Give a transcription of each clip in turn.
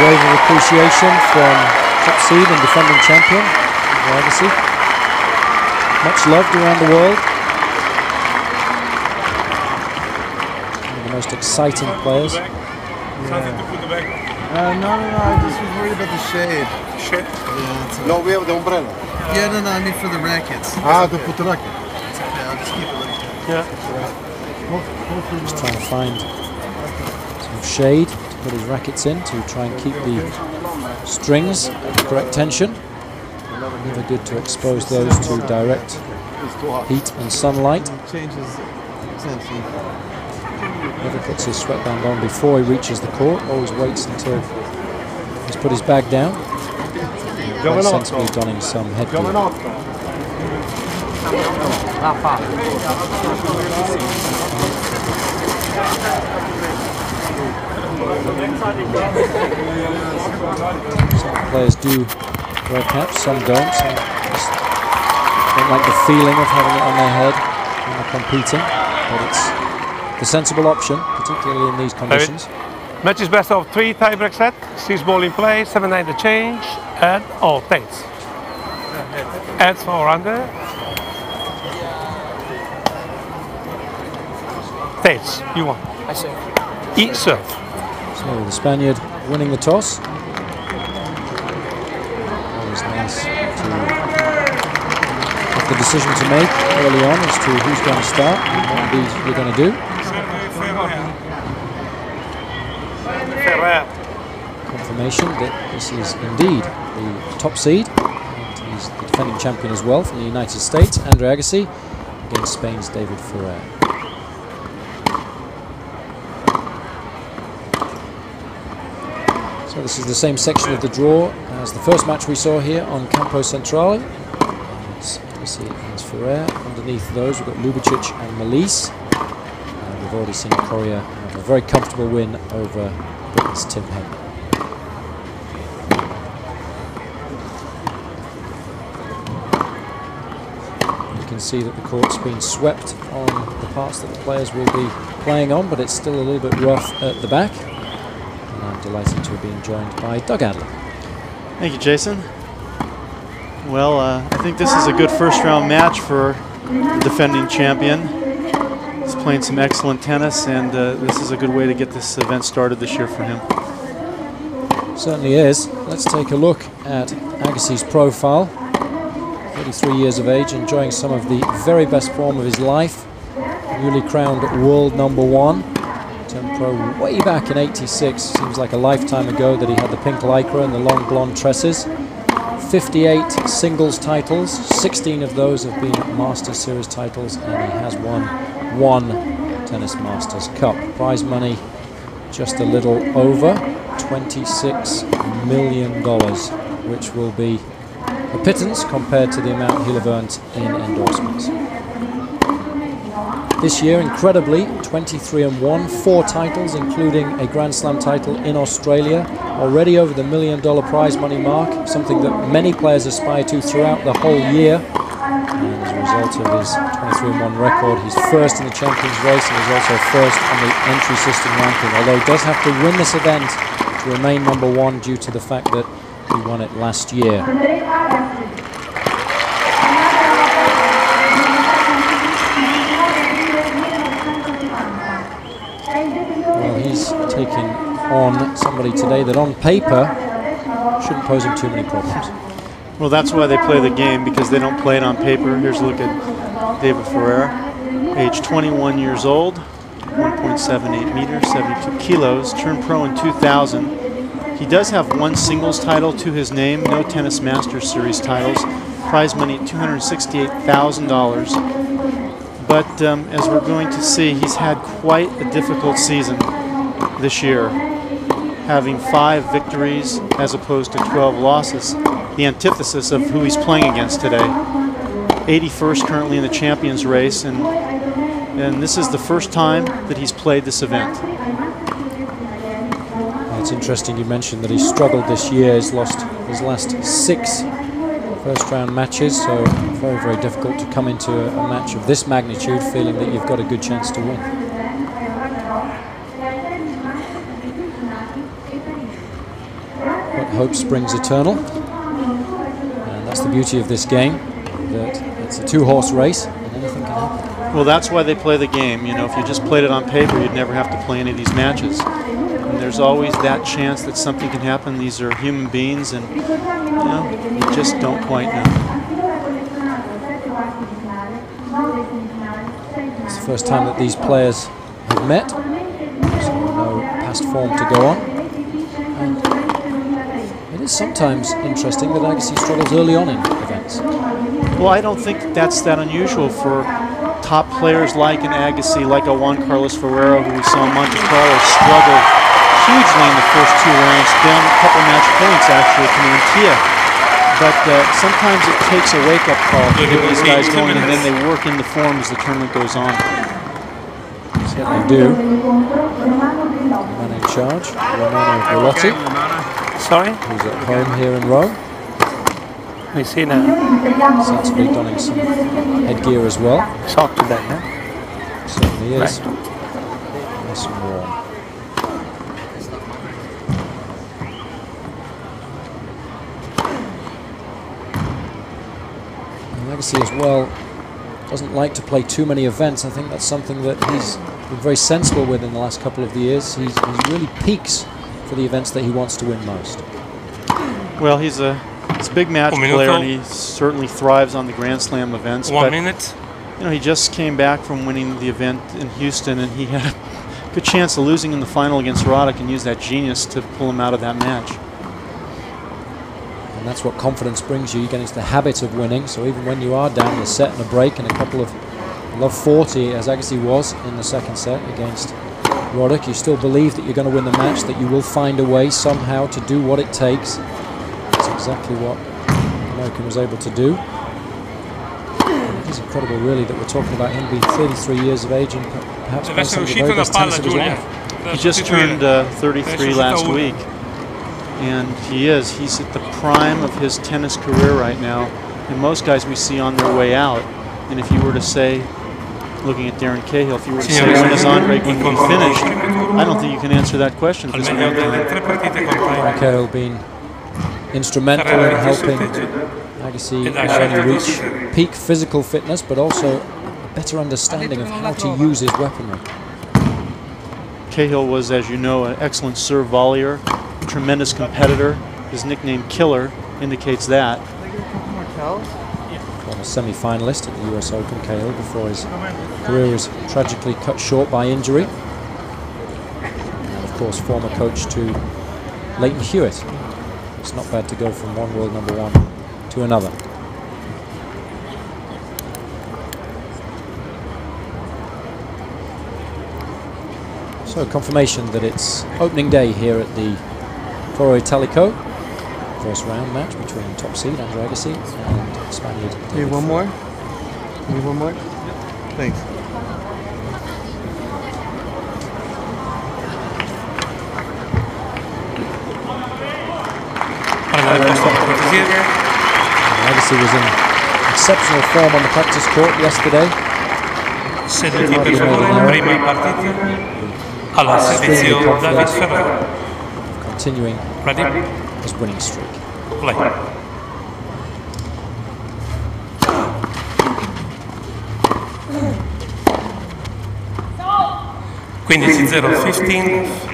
wave of appreciation from top seed and defending champion Agassi. Much loved around the world. One of the most exciting players. Yeah. No, I just was worried about the shade. Shade? Yeah. No, we have the umbrella. Yeah, no, I mean for the rackets. Ah, to put the racket. It's okay, I'll just keep it like that. Yeah. Just trying to find some shade to put his rackets in to try and keep the strings at the correct tension. Never good to expose those to direct heat and sunlight. Changes tension. Never puts his sweatband on before he reaches the court. Always waits until he's put his bag down. Quite sensibly donning some headgear. Some players do wear caps, some don't. Some just don't like the feeling of having it on their head when they're competing. But it's the sensible option, particularly in these conditions. Match is best of 3 tiebreak set. 6 ball in play, 7-9 the change, and all takes. And 4 under. Takes, you won. I see. E serve. So the Spaniard winning the toss. Always nice to have the decision to make early on as to who's going to start and what indeed you're going to do. Ferrer. Confirmation that this is indeed the top seed, and he's the defending champion as well from the United States, Andre Agassi, against Spain's David Ferrer. So this is the same section of the draw as the first match we saw here on Campo Centrale. We see against Ferrer. Underneath those we've got Ljubicic and Malise. We've already seen Coria have a very comfortable win over Britain's Tim Henry. You can see that the court's been swept on the parts that the players will be playing on, but it's still a little bit rough at the back. And I'm delighted to have been joined by Doug Adler. Thank you, Jason. Well, I think this is a good first round match for the defending champion. He's playing some excellent tennis, and this is a good way to get this event started this year for him. Certainly is. Let's take a look at Agassi's profile. 33 years of age, enjoying some of the very best form of his life. Newly crowned world #1. Turned pro way back in '86. Seems like a lifetime ago that he had the pink lycra and the long blonde tresses. 58 singles titles, 16 of those have been Masters Series titles, and he has won 1 Tennis Masters Cup. Prize money just a little over $26 million, which will be a pittance compared to the amount he'll have earned in endorsements. This year, incredibly, 23-1, 4 titles, including a Grand Slam title in Australia, already over the $1 million prize money mark, something that many players aspire to throughout the whole year. And as a result of his 23-1 record, he's first in the Champions race and he's also first on the entry system ranking, although he does have to win this event to remain #1 due to the fact that he won it last year. Well, he's taking on somebody today that on paper shouldn't pose him too many problems. Well, that's why they play the game, because they don't play it on paper. Here's a look at David Ferrer, age 21 years old, 1.78 meters, 72 kilos, turned pro in 2000. He does have 1 singles title to his name, no Tennis Masters Series titles, prize money at $268,000. But as we're going to see, he's had quite a difficult season this year, having 5 victories as opposed to 12 losses, the antithesis of who he's playing against today. 81st currently in the Champions race, and this is the first time that he's played this event. It's interesting you mentioned that he struggled this year. He's lost his last 6 first round matches, so very, very difficult to come into a match of this magnitude feeling that you've got a good chance to win. hope springs eternal. And that's the beauty of this game, that it's a two-horse race and anything can happen. Well, that's why they play the game. You know, if you just played it on paper, you'd never have to play any of these matches. And there's always that chance that something can happen. These are human beings, and you know, you just don't quite know. It's the first time that these players have met, so no past form to go on. And it is sometimes interesting that Agassi struggles early on in events. Well, I don't think that's that unusual for top players like an Agassi, like a Juan Carlos Ferrer, who we saw in Monte Carlo struggle hugely in the first 2 rounds, down a couple match points actually to Mantia. But sometimes it takes a wake-up call to get these guys going, and then they work in the form as the tournament goes on. Certainly do. Man in charge, Romano Bellotti. Sorry? Who's at home here in Rome. We see now. Sensibly donning some headgear as well. It's hot today, huh? Certainly is. Right. Nice and warm. Agassi as well doesn't like to play too many events. I think that's something that he's been very sensible with in the last couple of years. He really peaks for the events that he wants to win most. Well, he's a big match player, and he certainly thrives on the Grand Slam events. 1 minute. You know, he just came back from winning the event in Houston, and he had a good chance of losing in the final against Roddick and used that genius to pull him out of that match. And that's what confidence brings you. You get into the habit of winning, so even when you are down in a set and a break and a couple of love 40, as Agassi was in the second set against Roddick, you still believe that you're going to win the match, that you will find a way somehow to do what it takes. That's exactly what the American was able to do. And it is incredible, really, that we're talking about him being 33 years of age and perhaps playing some of the very best tennis of his life. He just turned 33 last week. And he's at the prime of his tennis career right now. And most guys we see on their way out. And if you were to say, looking at Darren Cahill, if you were to say, when is Andre going to be finished, I don't think you can answer that question at this point in time. Cahill being instrumental in helping Agassi not only reach peak physical fitness, but also a better understanding of how to use his weaponry. Cahill was, as you know, an excellent serve volleyer, tremendous competitor. His nickname Killer indicates that. Former semi-finalist at the US Open, Cahill, before his career was tragically cut short by injury. And of course, former coach to Leighton Hewitt. It's not bad to go from one world number one to another. So confirmation that it's opening day here at the Foro Italico. First round match between top seed Andre Agassi and Spaniard. Need one more? Need one more? Thanks. Agassi was in exceptional form on the practice court yesterday. Continuing his winning streak. Play. 15-0, 15.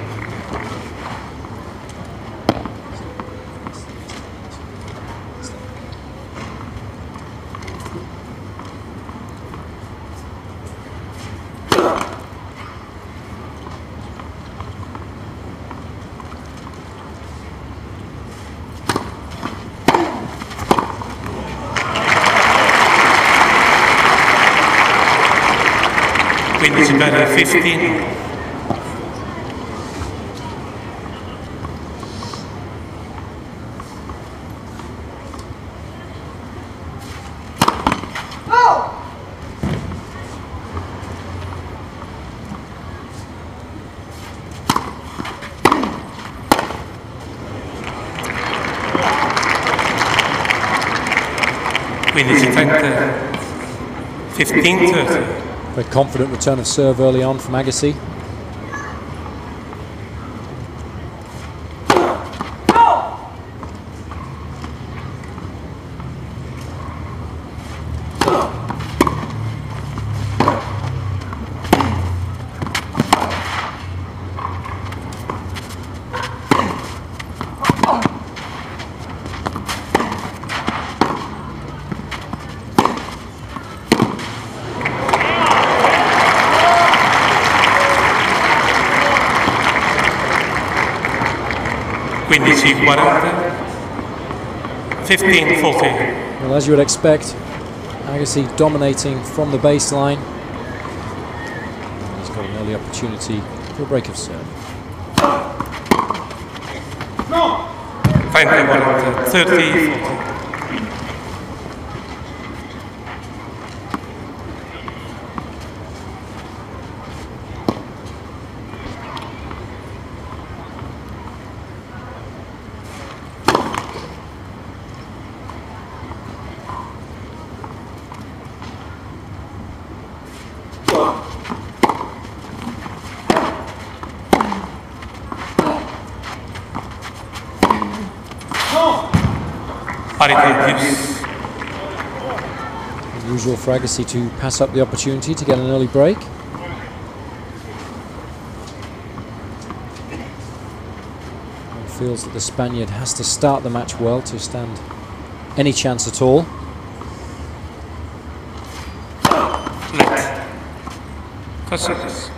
Very confident return of serve early on from Agassi. 15-40, 15-40. Well, as you would expect, Agassi dominating from the baseline. He's got an early opportunity for a break of serve. 30-40. Unusual for Agassi to pass up the opportunity to get an early break. And feels that the Spaniard has to start the match well to stand any chance at all. For service.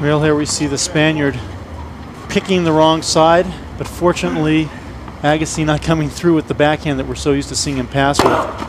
Well, here we see the Spaniard picking the wrong side, but fortunately Agassi not coming through with the backhand that we're so used to seeing him pass with.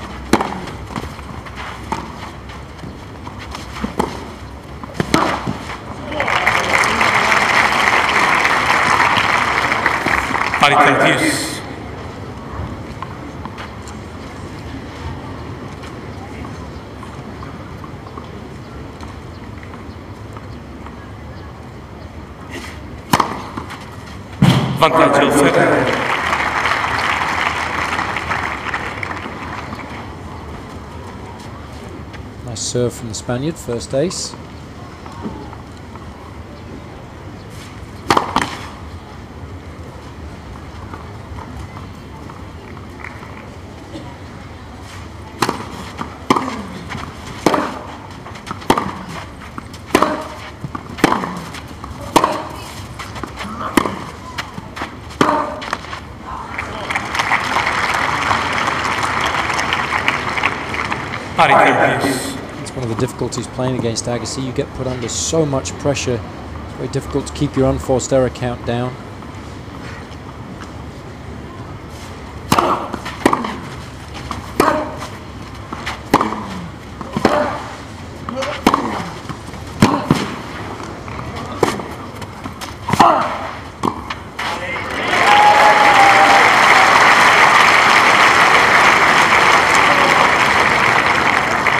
Nice serve from the Spaniard, first ace. It's one of the difficulties playing against Agassi. You get put under so much pressure. It's very difficult to keep your unforced error count down.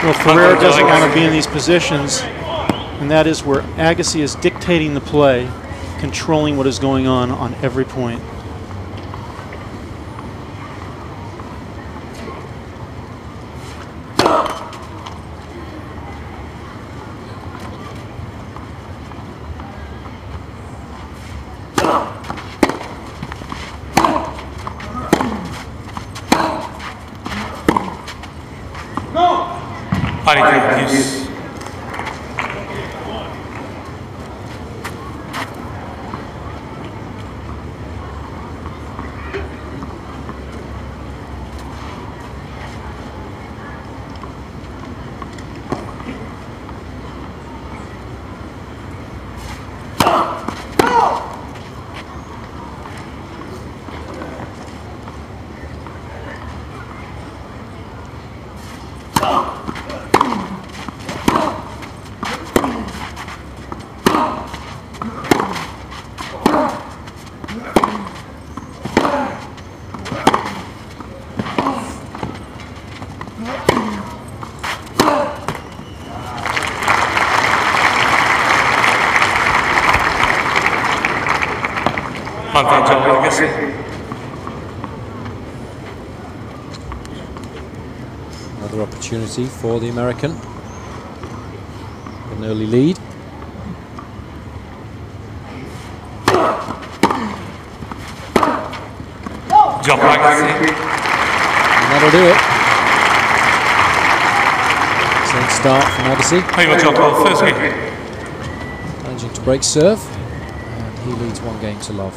Well, Ferrer doesn't want to be in these positions, and that is where Agassi is dictating the play, controlling what is going on every point. Another opportunity for the American. An early lead. And that'll do it. Excellent start from Agassi. Primo gioco, first game. Managing to break serve. And he leads 1-0.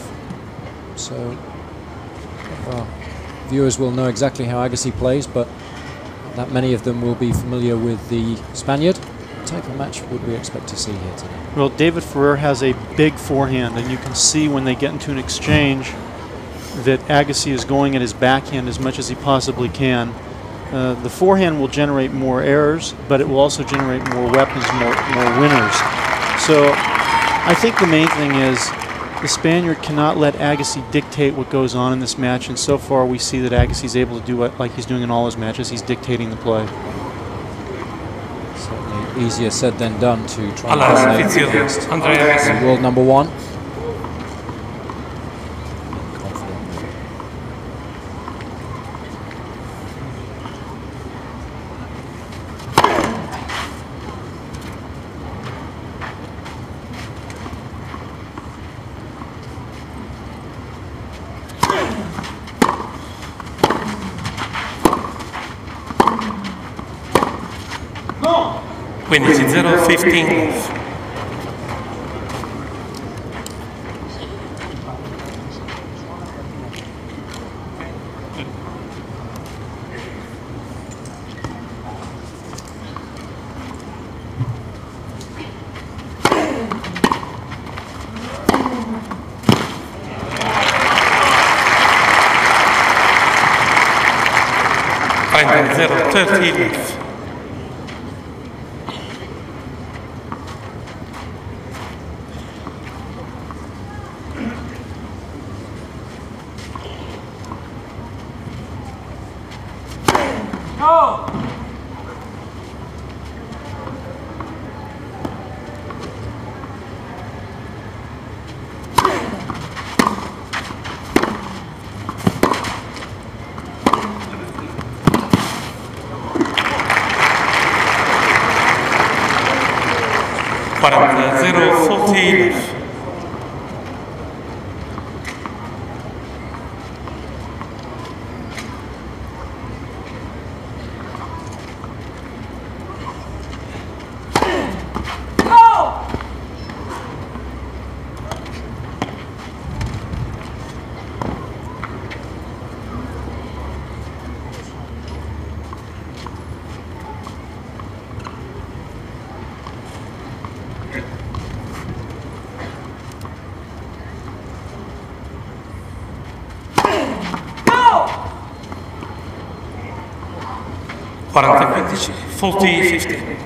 So our viewers will know exactly how Agassi plays, but not that many of them will be familiar with the Spaniard. What type of match would we expect to see here today? Well, David Ferrer has a big forehand, and you can see when they get into an exchange that Agassi is going at his backhand as much as he possibly can. The forehand will generate more errors, but it will also generate more weapons, more winners. So I think the main thing is the Spaniard cannot let Agassi dictate what goes on in this match, and so far we see that Agassi is able to do it like he's doing in all his matches. He's dictating the play. Certainly easier said than done to try and Allora, dominate Fizio, against Andrea Agassi. the world number 1. Quindi 0-15. Zero 13. But 0-14. Quaranta-15, 40-15.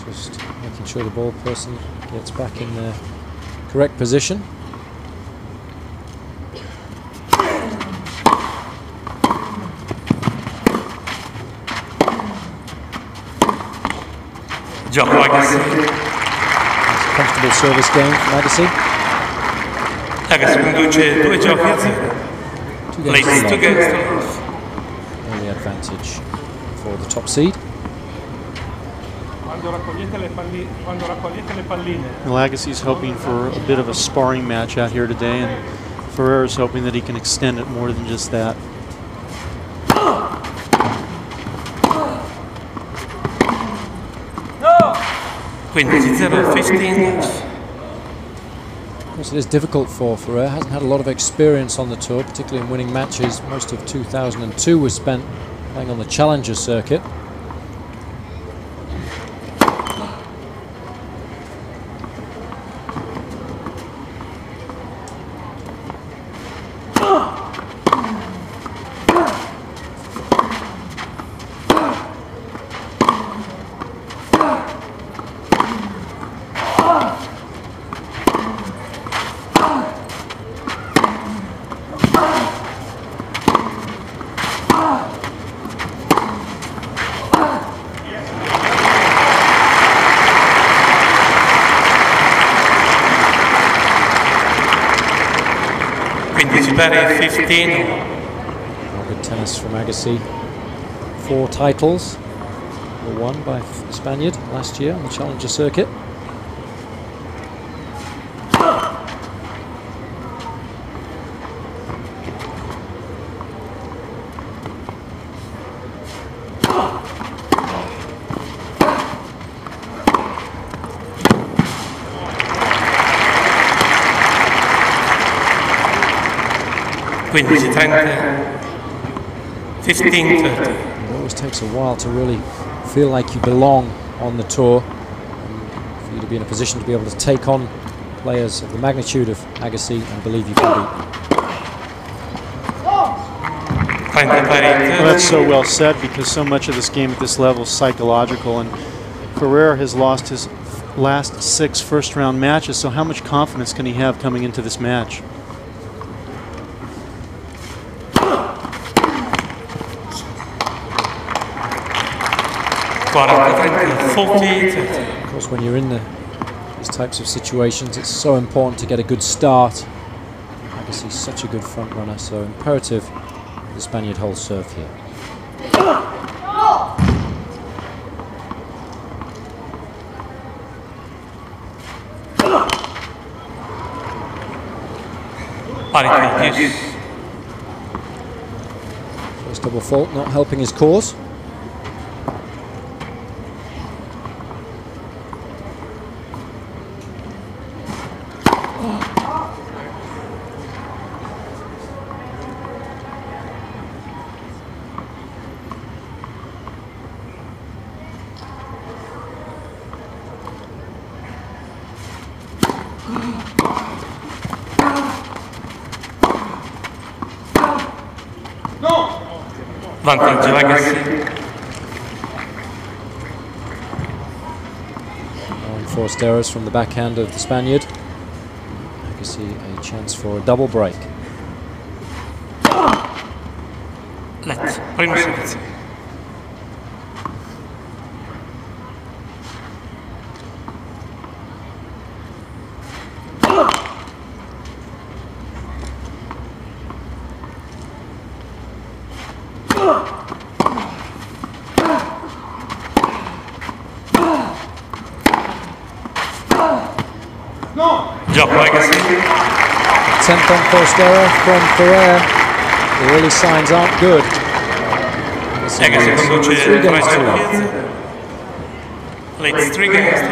Just making sure the ball person gets back in the correct position. Gioco Agassi. It's a comfortable service game from Agassi. Agassi conduce 2 giochi a 0. 2 Leads games to 2 love. games to love. Early advantage for the top seed. Well, Agassi's hoping for a bit of a sparring match out here today, and Ferrer is hoping that he can extend it more than just that. Quindi 0-15. Of course, it is difficult for Ferrer. Hasn't had a lot of experience on the tour, particularly in winning matches. Most of 2002 was spent playing on the Challenger circuit. 15 Good tennis from Agassi. 4 titles were won by the Spaniard last year on the Challenger circuit. Quindi 15-30. It always takes a while to really feel like you belong on the tour, and for you to be in a position to be able to take on players of the magnitude of Agassi and believe you can beat them. Well, that's so well said, because so much of this game at this level is psychological, and Ferrer has lost his last 6 first-round matches, so how much confidence can he have coming into this match? Of course, when you're in these types of situations, it's so important to get a good start. Agassi's such a good front runner, so imperative the Spaniard holds serve here. First double fault not helping his cause. Vantaggio Agassi. Unforced errors from the backhand of the Spaniard. Agassi a chance for a double break. Let. Primo servizio. Gioco Agassi. Attempt on forced error from Ferrer. The early signs aren't good. Agassi conduce 3 games to 1. Leads 3 games to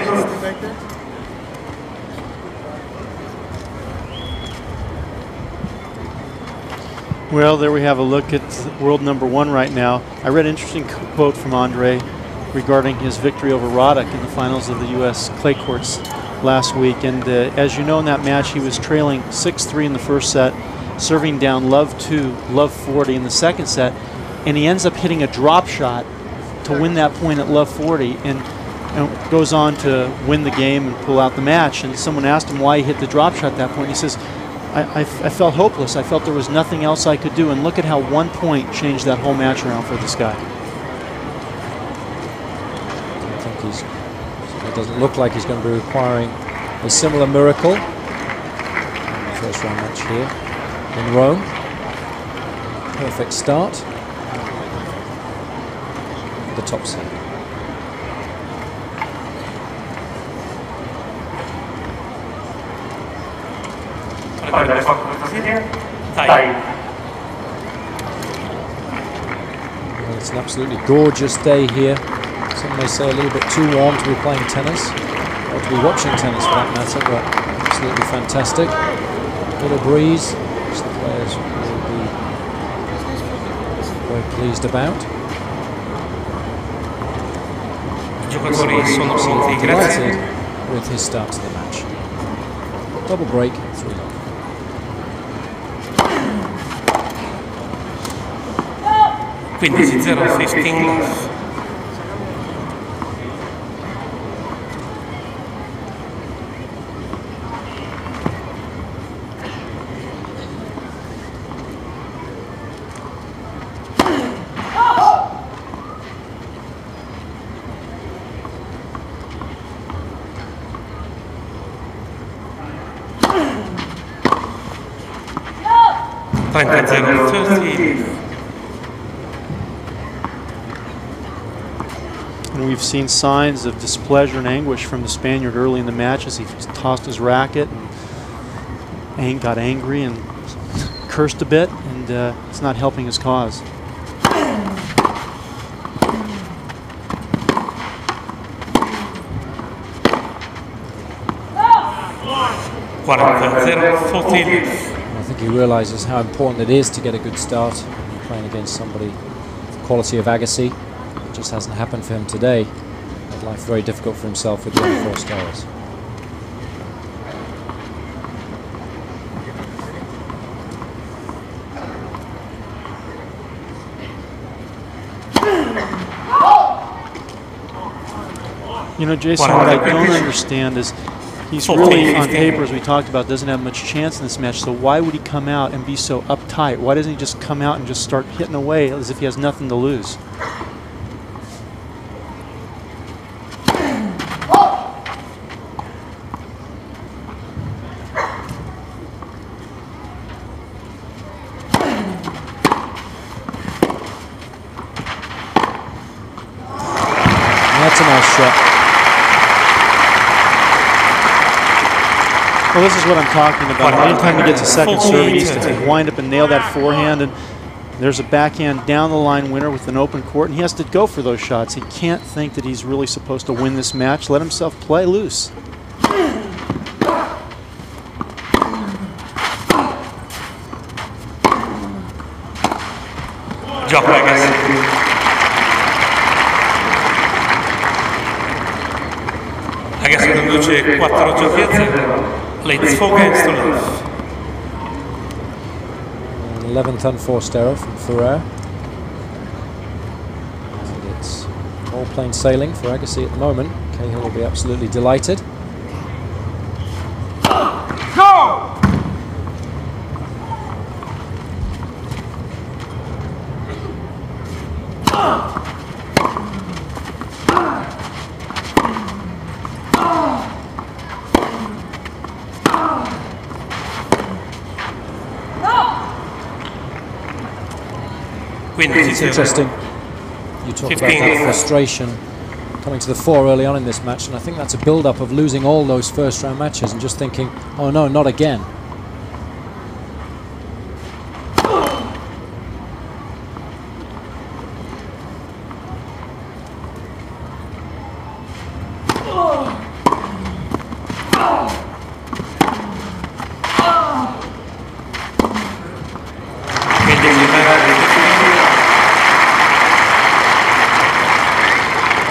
1. Well, there we have a look at world number 1 right now. I read an interesting quote from Andre regarding his victory over Roddick in the finals of the U.S. clay courts last week. And as you know, in that match, he was trailing 6-3 in the first set, serving down love 2, love 40 in the second set, and he ends up hitting a drop shot to win that point at love 40, and goes on to win the game and pull out the match. And someone asked him why he hit the drop shot at that point. He says, I felt hopeless. I felt there was nothing else I could do. And look at how 1 point changed that whole match around for this guy. I think it doesn't look like he's going to be requiring a similar miracle in the first round match here in Rome. Perfect start. The top set. Well, it's an absolutely gorgeous day here. Some may say a little bit too warm to be playing tennis, or to be watching tennis for that matter, but absolutely fantastic. Little breeze, which the players will be very pleased about. Absolutely delighted with his start to the match. Double break, 3-love. Quindi 0, 15 love. 30-30. And we've seen signs of displeasure and anguish from the Spaniard early in the match as he tossed his racket and got angry and cursed a bit, and it's not helping his cause. I think he realizes how important it is to get a good start when you're playing against somebody of the quality of Agassi. It just hasn't happened for him today. Made life very difficult for himself with the unforced errors. You know, Jason, what I don't understand is he's really, on paper, as we talked about, doesn't have much chance in this match, so why would he come out and be so uptight? Why doesn't he just come out and just start hitting away as if he has nothing to lose? That's a nice shot. Well, this is what I'm talking about. Anytime he gets a second serve, he needs to wind up and nail that forehand. And there's a backhand down the line winner with an open court, and he has to go for those shots. He can't think that he's really supposed to win this match. Let himself play loose. Gioco Agassi. Agassi conduce 4 giochi a 0. Leads 4 games to love. 11th unforced error from Ferrer. And it's all plain sailing for Agassi at the moment. Cahill will be absolutely delighted. Go! It's interesting. You talk about that frustration coming to the fore early on in this match, and I think that's a build-up of losing all those first-round matches and just thinking, oh no, not again.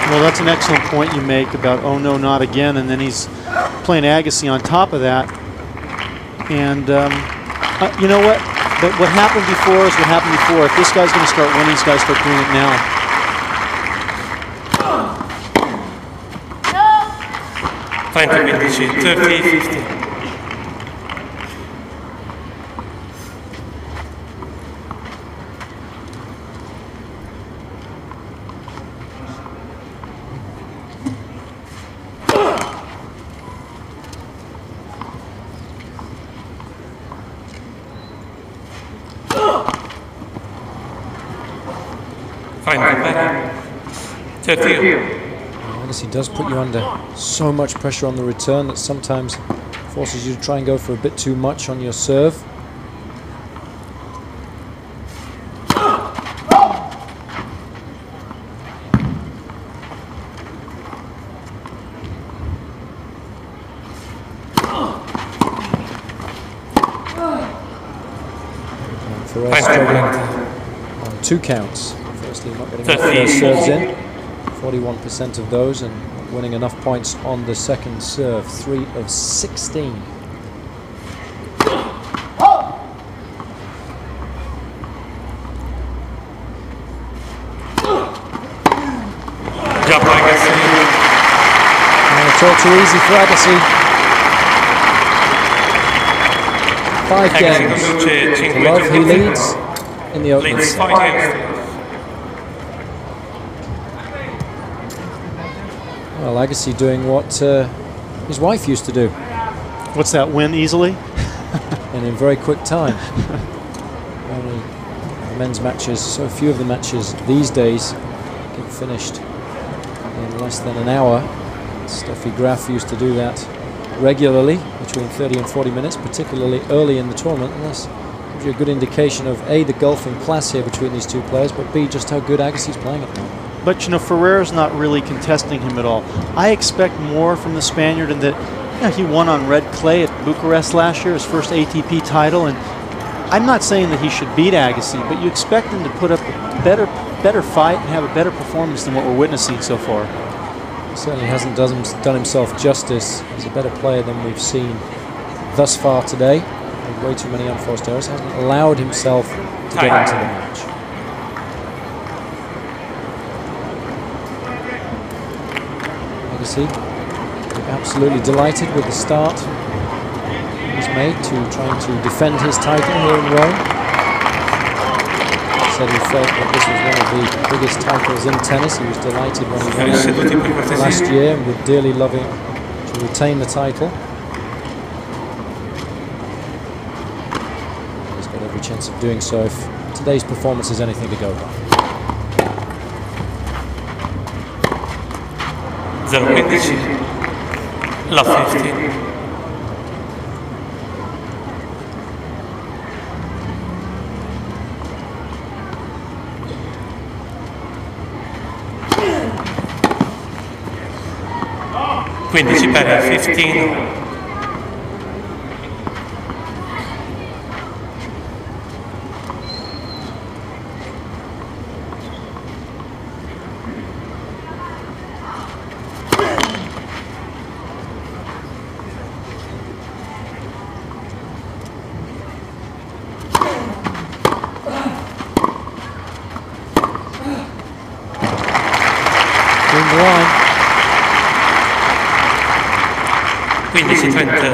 Well, that's an excellent point you make about, oh no, not again, and then he's playing Agassi on top of that. And you know what? But what happened before is what happened before. If this guy's going to start winning, he's got to start doing it now. Time to finish it, 30-15. Agassi does put you under so much pressure on the return that sometimes forces you to try and go for a bit too much on your serve. And Ferrer struggling on 2 counts. Firstly, not getting the first serves in. 41% of those, and winning enough points on the second serve. 3 of 16. It's all too easy for Agassi. 5 games to love. He leads in the opening set. Well, Agassi doing what his wife used to do. What's that, win easily? And in very quick time. Only men's matches, so few of the matches these days get finished in less than an hour. Steffi Graf used to do that regularly, between 30 and 40 minutes, particularly early in the tournament, and this gives you a good indication of A, the gulf in class here between these two players, but B, just how good Agassi's playing at the moment. But you know, Ferrer's not really contesting him at all. I expect more from the Spaniard in that, you know, he won on red clay at Bucharest last year, his first ATP title, and I'm not saying that he should beat Agassi, but you expect him to put up a better fight and have a better performance than what we're witnessing so far. He certainly hasn't done himself justice. He's a better player than we've seen thus far today. With way too many unforced errors. Hasn't allowed himself to get into the match. Agassi absolutely delighted with the start he's made to trying to defend his title here in Rome. He said he felt that this was one of the biggest titles in tennis. He was delighted when he won it last year and would dearly love it to retain the title. He's got every chance of doing so if today's performance is anything to go by. 0-15, love 15. Quindici per 15.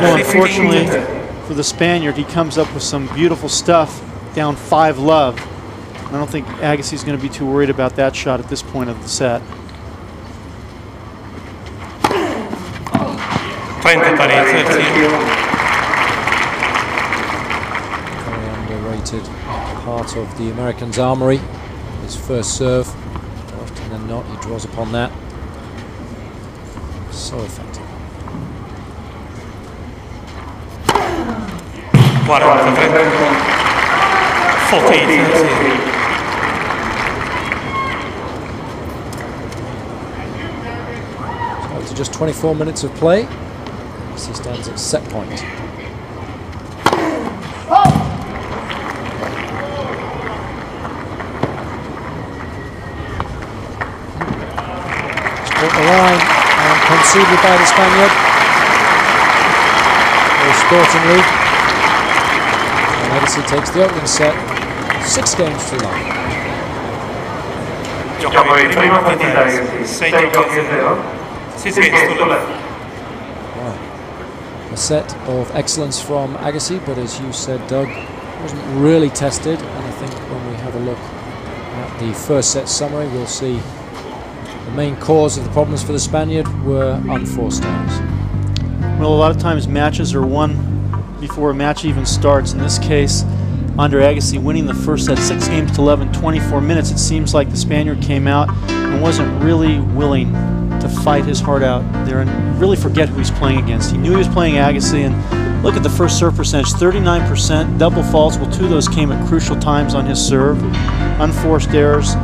Well, unfortunately for the Spaniard, he comes up with some beautiful stuff down 5-love. I don't think Agassi's going to be too worried about that shot at this point of the set. 20 pari, 13. Very underrated part of the American's armory. His first serve, more often than not, he draws upon that. So effective. 40, 14. So up to just 24 minutes of play. As he stands at set point. Caught the line and conceded by the Spaniard. Very sportingly. Agassi takes the opening set, 6 games to 9. A set of excellence from Agassi, but as you said, Doug, wasn't really tested. And I think when we have a look at the first set summary, we'll see the main cause of the problems for the Spaniard were unforced errors. Well, a lot of times matches are won before a match even starts. In this case, under Agassi winning the first set 6-11, 24 minutes, it seems like the Spaniard came out and wasn't really willing to fight his heart out there and really forget who he's playing against. He knew he was playing Agassi, and look at the first serve percentage, 39%, double faults. Well, 2 of those came at crucial times on his serve. Unforced errors,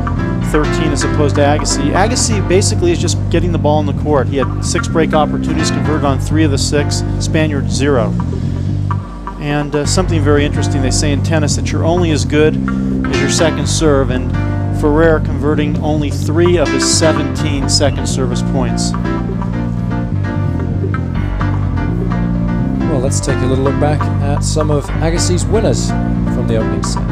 13 as opposed to Agassi. Agassi basically is just getting the ball in the court. He had 6 break opportunities, converted on 3 of the 6, Spaniard 0. And something very interesting, they say in tennis that you're only as good as your second serve, and Ferrer converting only 3 of his 17 second service points. Well, let's take a little look back at some of Agassi's winners from the opening set.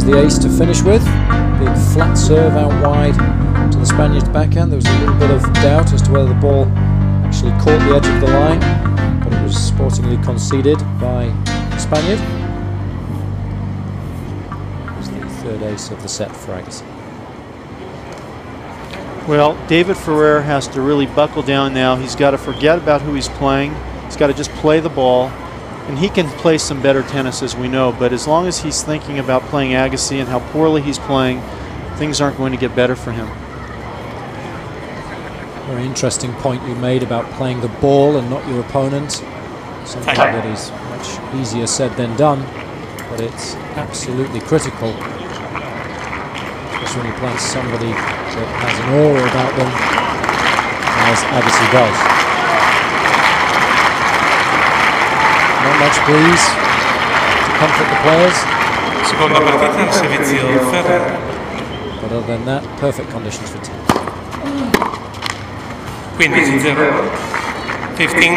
The ace to finish with. Big flat serve out wide to the Spaniard's backhand. There was a little bit of doubt as to whether the ball actually caught the edge of the line, but it was sportingly conceded by the Spaniard. It was the third ace of the set for Agassi. Well, David Ferrer has to really buckle down now. He's got to forget about who he's playing. He's got to just play the ball. And he can play some better tennis, as we know, but as long as he's thinking about playing Agassi and how poorly he's playing, things aren't going to get better for him. Very interesting point you made about playing the ball and not your opponent. Something that is much easier said than done, but it's absolutely critical, especially when you're playing somebody that has an aura about them, as Agassi does. Not much breeze to comfort the players. Seconda partita al servizio Ferrer. But other than that, perfect conditions for tennis. 15-0. 15.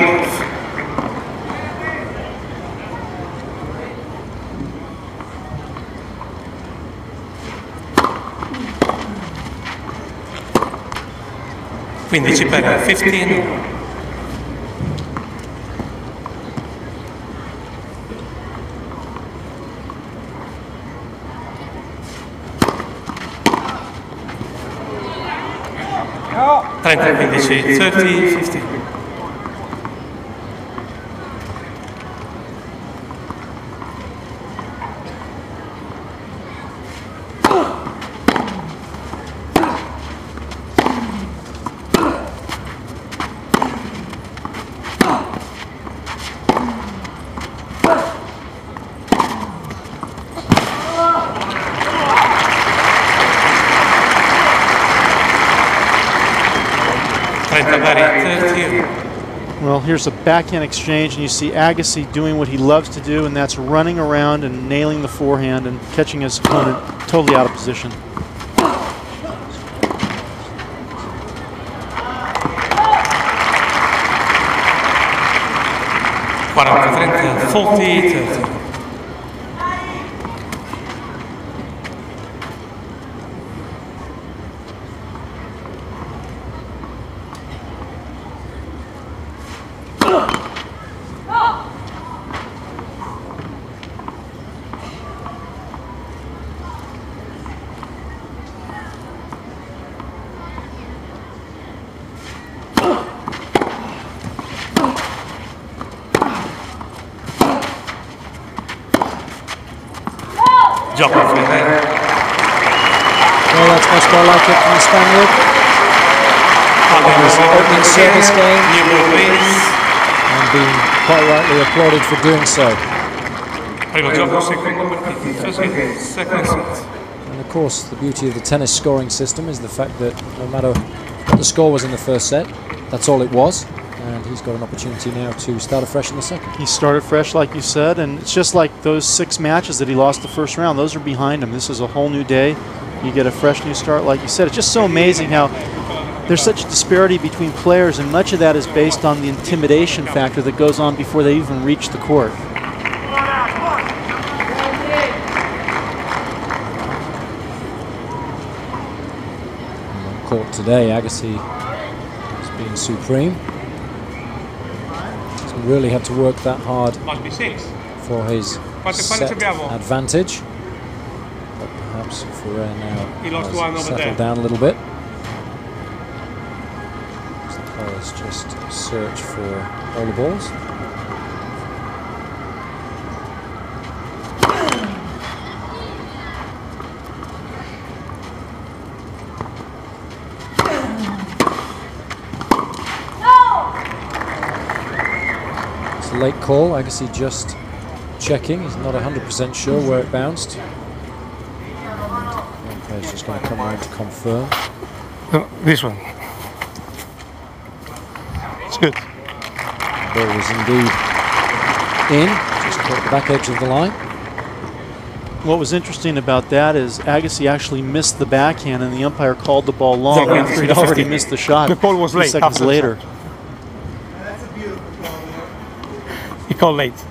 Quindi per 15. No. 30-15, 30-15. Well, here's a backhand exchange, and you see Agassi doing what he loves to do, and that's running around and nailing the forehand and catching his opponent totally out of position. Quaranta-30, 40-30. Job of Ferrer. Well, that's much more like it from the Spaniard. His opening service game, and being quite rightly applauded for doing so. And of course, the beauty of the tennis scoring system is the fact that no matter what the score was in the first set, that's all it was. And he's got an opportunity now to start afresh in the second. He started fresh, like you said, and it's just like those 6 matches that he lost the first round. Those are behind him. This is a whole new day. You get a fresh new start, like you said. It's just so amazing how there's such a disparity between players, and much of that is based on the intimidation factor that goes on before they even reach the court. On court today, Agassi has been supreme. Really had to work that hard for his set advantage, but perhaps Ferrer now has settled down a little bit. As the players just search for all the balls. Late call, Agassi just checking. He's not 100% sure where it bounced. One player's just going to come around to confirm. No, this one. It's good. The ball was indeed in, just caught the back edge of the line. What was interesting about that is Agassi actually missed the backhand, and the umpire called the ball long after he'd already missed the shot. The ball was late. 2 seconds later. He called late.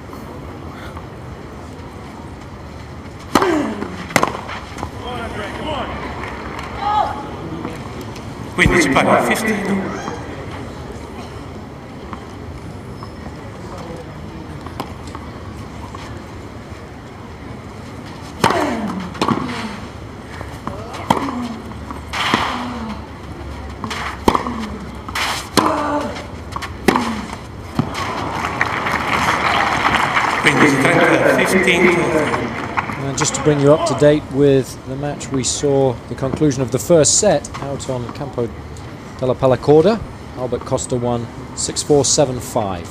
Quindi ci parla 15. And just to bring you up to date with the match, we saw the conclusion of the first set out on Campo della Palacorda. Albert Costa won 6-4, 7-5.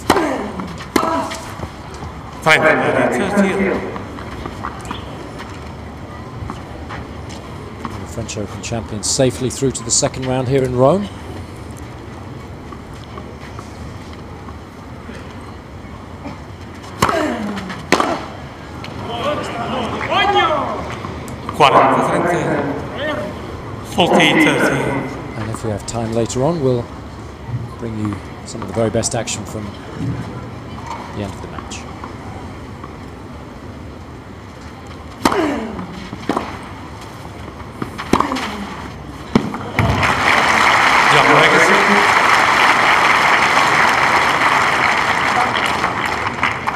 Time. The French Open champion safely through to the second round here in Rome. And if we have time later on, we'll bring you some of the very best action from the end of the match.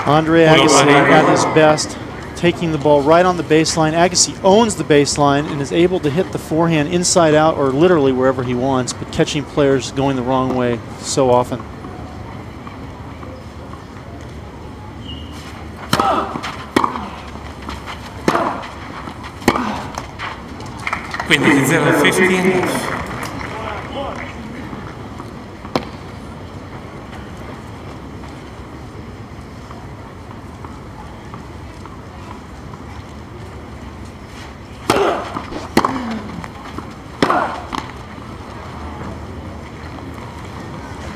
Andre Agassi at his best, taking the ball right on the baseline. Agassi owns the baseline and is able to hit the forehand inside out or literally wherever he wants, but catching players going the wrong way so often. Quindi 0-15.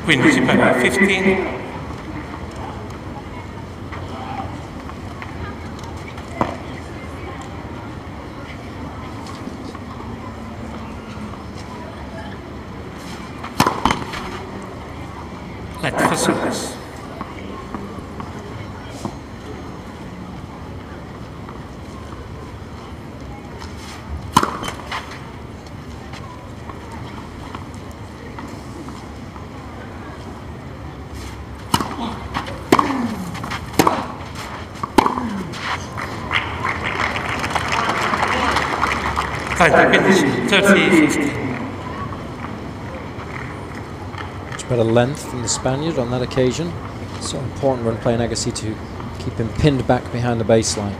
Quindi si parla 15. Let for service. Time to finish 30-15. Much better length from the Spaniard on that occasion. So important when playing Agassi to keep him pinned back behind the baseline.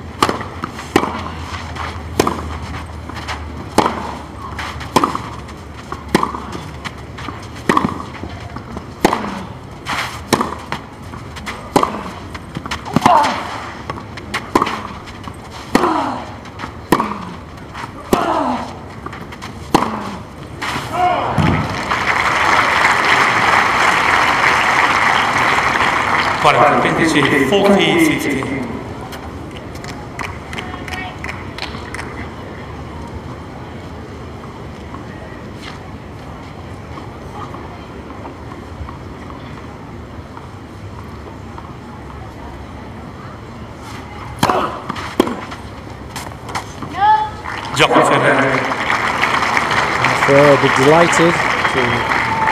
Quindi 40-15. Gioco Ferrer. Ferrer will be delighted to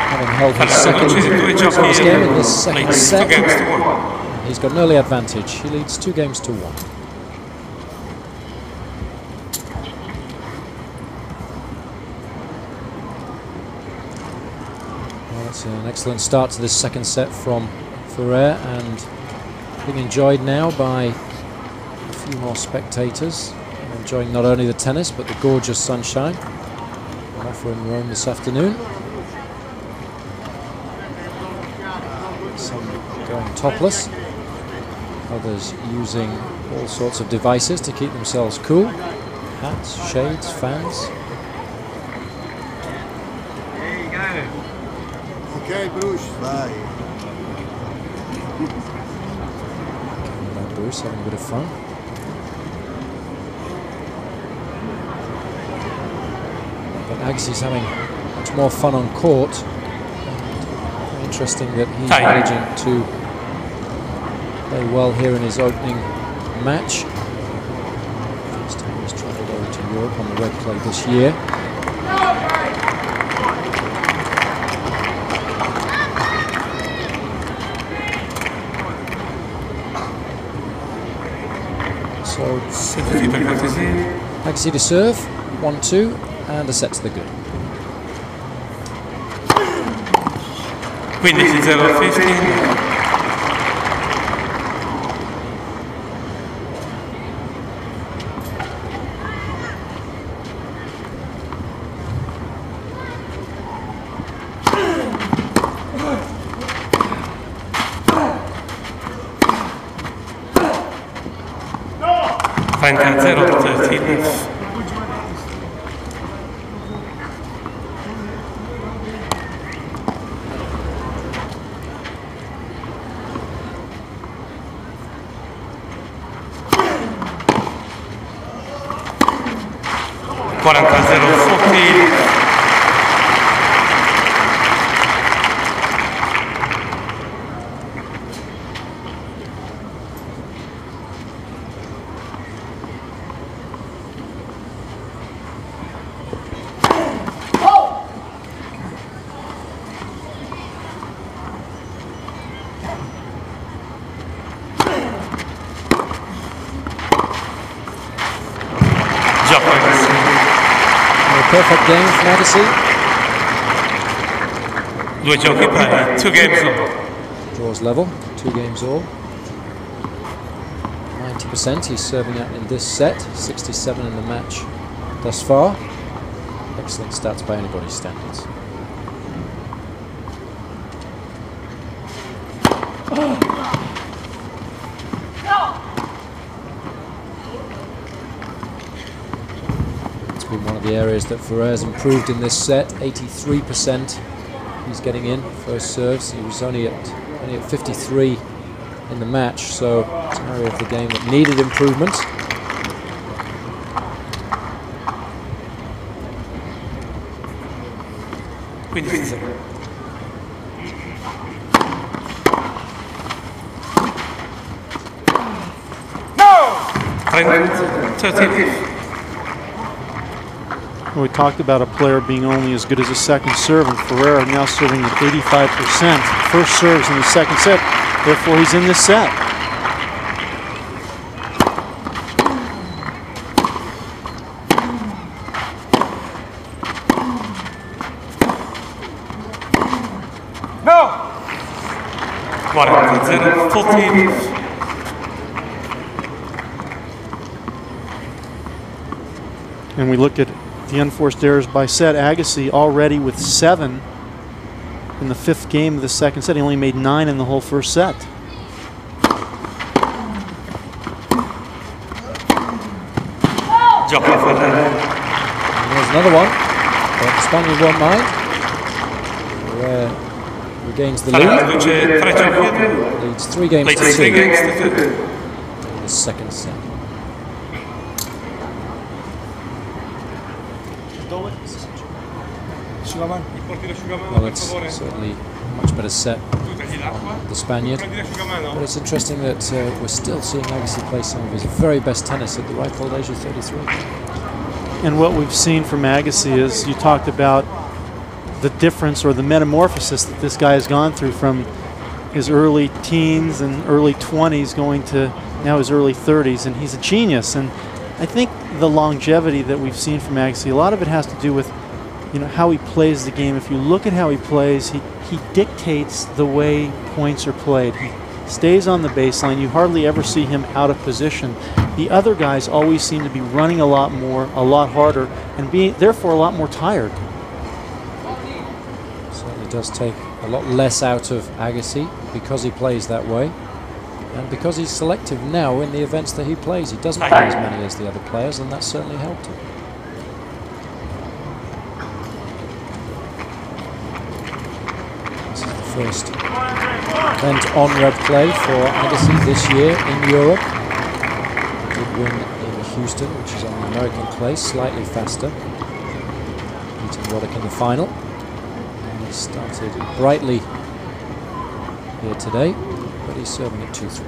having held his second service game in this second set. He's got an early advantage. He leads 2 games to 1. Well, that's an excellent start to this second set from Ferrer, and being enjoyed now by a few more spectators, enjoying not only the tennis but the gorgeous sunshine on offer in Rome this afternoon. Some going topless, others using all sorts of devices to keep themselves cool. Hats, shades, fans. There you go. Okay, Bruce. Bye. Bruce having a bit of fun. But Agassi's having much more fun on court. Very interesting that he's managing to play well here in his opening match. First time he's travelled over to Europe on the red clay this year. So Agassi to serve, 1-2, and a set to the good. Quindi 0-15. 30-39. Perfect game from Agassi. 2 giochi pari, 2 games all. Draws level, 2 games all. 90% he's serving out in this set, 67 in the match thus far. Excellent stats by anybody's standards. One of the areas that Ferrer's improved in this set, 83% he's getting in first serves. He was only at 53 in the match, so it's an area of the game that needed improvement. We talked about a player being only as good as a second serve, and Ferrer now serving at 85%. First serves in the second set, therefore he's in this set. No! 40-14. And we look at the unforced errors by set. Agassi already with 7 in the 5th game of the second set. He only made 9 in the whole first set. And there's another one, but the Spaniard won't mind. Regains the lead. Leads 3 games to 2 in the second set. Well, it's certainly a much better set on the Spaniard, but it's interesting that we're still seeing Agassi play some of his very best tennis at the ripe old age of 33. And what we've seen from Agassi is, you talked about the difference or the metamorphosis that this guy has gone through from his early teens and early 20s going to now his early 30s, and he's a genius. And I think the longevity that we've seen from Agassi, a lot of it has to do with how he plays the game. If you look at how he plays, he dictates the way points are played. He stays on the baseline. You hardly ever see him out of position. The other guys always seem to be running a lot more, a lot harder, and being therefore a lot more tired. Certainly does take a lot less out of Agassi because he plays that way, and because he's selective now in the events that he plays. He doesn't play as many as the other players, and that certainly helped him. First event on red clay for Agassi this year in Europe. He did win in Houston, which is on the American clay, slightly faster, beating Roddick in the final. And he started brightly here today, but he's serving at 2-3.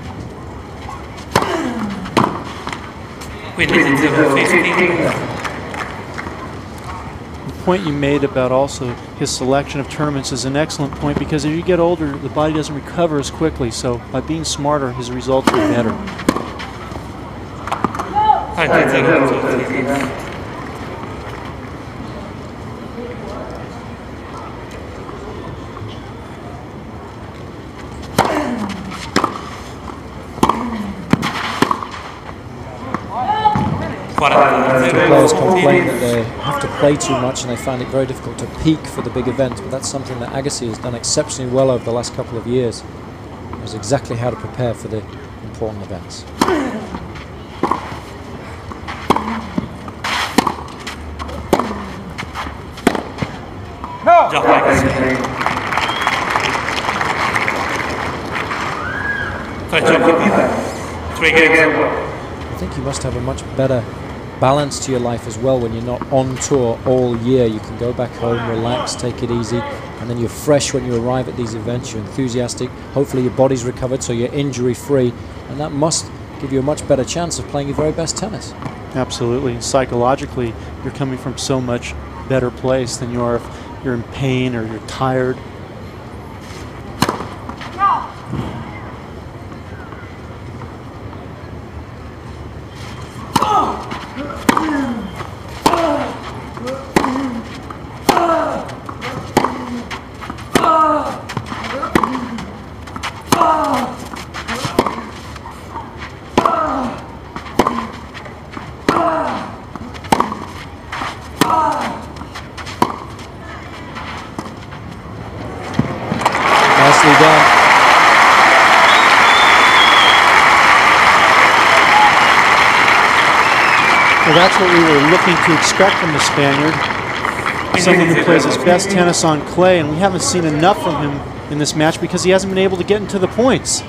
The point you made about also his selection of tournaments is an excellent point, because as you get older, the body doesn't recover as quickly. So by being smarter, his results are better. Players complain that they have to play too much and they find it very difficult to peak for the big event, but that's something that Agassi has done exceptionally well over the last couple of years. He knows exactly how to prepare for the important events. Three games. I think you must have a much better balance to your life as well when you're not on tour all year. You can go back home, relax, take it easy, and then you're fresh when you arrive at these events. You're enthusiastic. Hopefully your body's recovered so you're injury-free, and that must give you a much better chance of playing your very best tennis. Absolutely. Psychologically, you're coming from so much better place than you are if you're in pain or you're tired. Nicely done. Well, that's what we were looking to expect from the Spaniard. Someone who plays his best tennis on clay, and we haven't seen enough from him in this match because he hasn't been able to get into the points.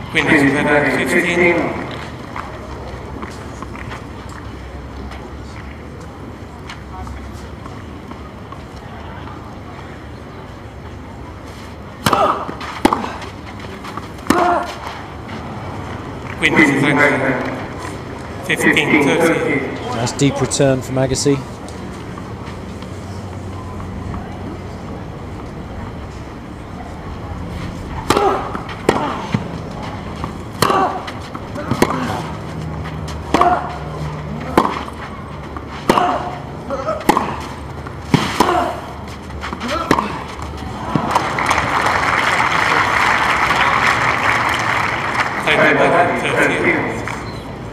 Queen is better, 15. Queen is 15, 30. Nice deep return from Agassi.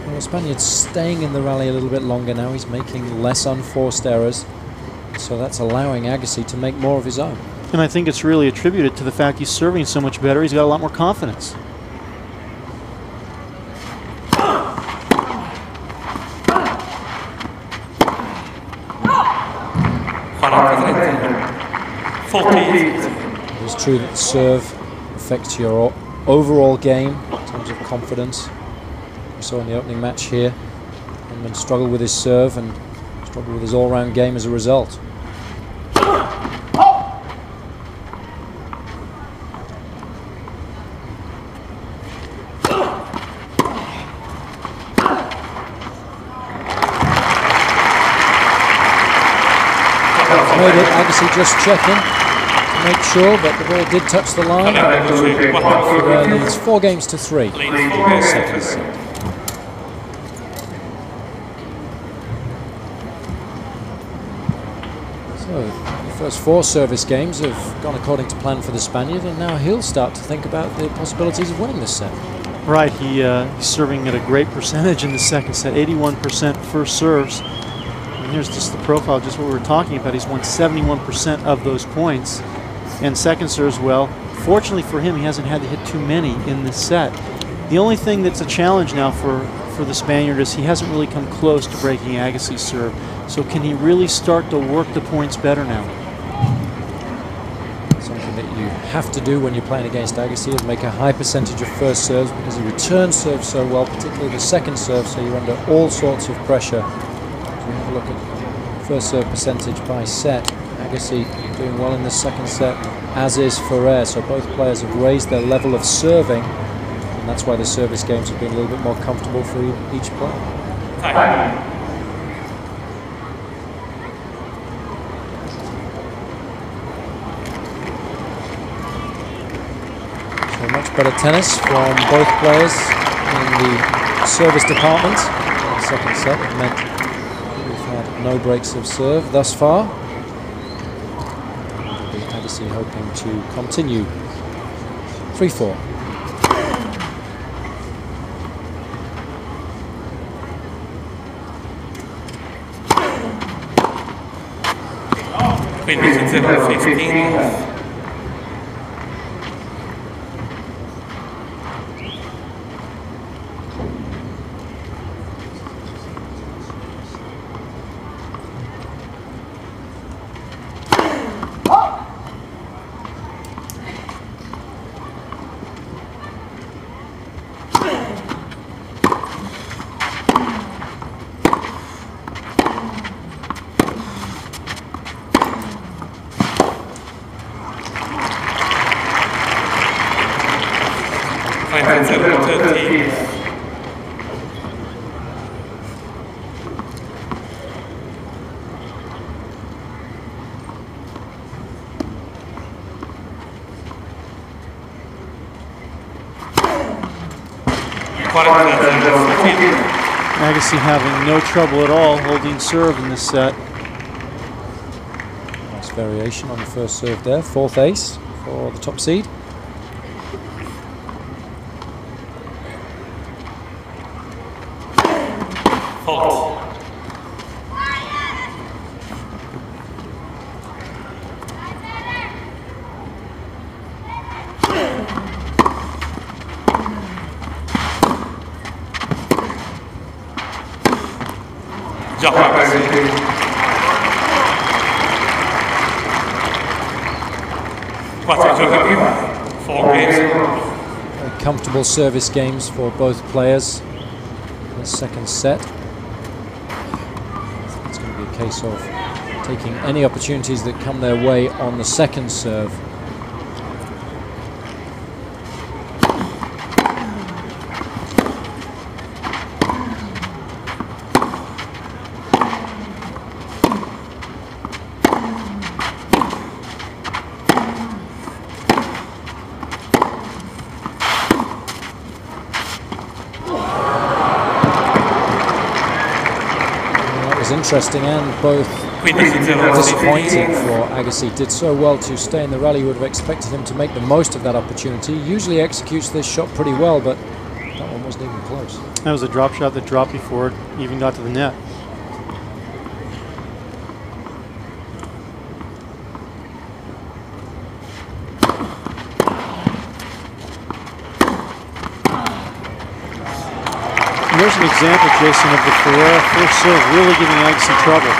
Well, the Spaniard's staying in the rally a little bit longer now. He's making less unforced errors, so that's allowing Agassi to make more of his own. And I think it's really attributed to the fact he's serving so much better. He's got a lot more confidence. It is true that serve affects your overall game in terms of confidence. We saw in the opening match here, Hinman struggled with his serve and struggled with his all-round game as a result. Made it, Agassi just checking to make sure, but the ball did touch the line. Ferrer leads 4-3. Second set. So the first 4 service games have gone according to plan for the Spaniard, and now he'll start to think about the possibilities of winning this set. Right, he's serving at a great percentage in the second set, 81% first serves. And here's just the profile, just what we were talking about. He's won 71% of those points. And second serves well. Fortunately for him, he hasn't had to hit too many in this set. The only thing that's a challenge now for the Spaniard is he hasn't really come close to breaking Agassi's serve. So can he really start to work the points better now? Something that you have to do when you're playing against Agassi is make a high percentage of first serves, because he returns serves so well, particularly the second serve, so you're under all sorts of pressure. We have a look at first serve percentage by set. Agassi doing well in the second set, as is Ferrer. So both players have raised their level of serving, and that's why the service games have been a little bit more comfortable for each player. So much better tennis from both players in the service department. The second set have meant no breaks of serve thus far. Agassi hoping to continue. 3-4. Queen bishop 15. Queen 13. Agassi having no trouble at all holding serve in this set. Nice variation on the first serve there. Fourth ace for the top seed. Fault. Very comfortable service games for both players in the second set. It's going to be a case of taking any opportunities that come their way on the second serve. Interesting and both disappointing for Agassi. Did so well to stay in the rally. You would have expected him to make the most of that opportunity. Usually executes this shot pretty well, but that one wasn't even close. That was a drop shot that dropped before it even got to the net. Here's an example, Jason, of the Ferrer first serve really giving Agassi trouble.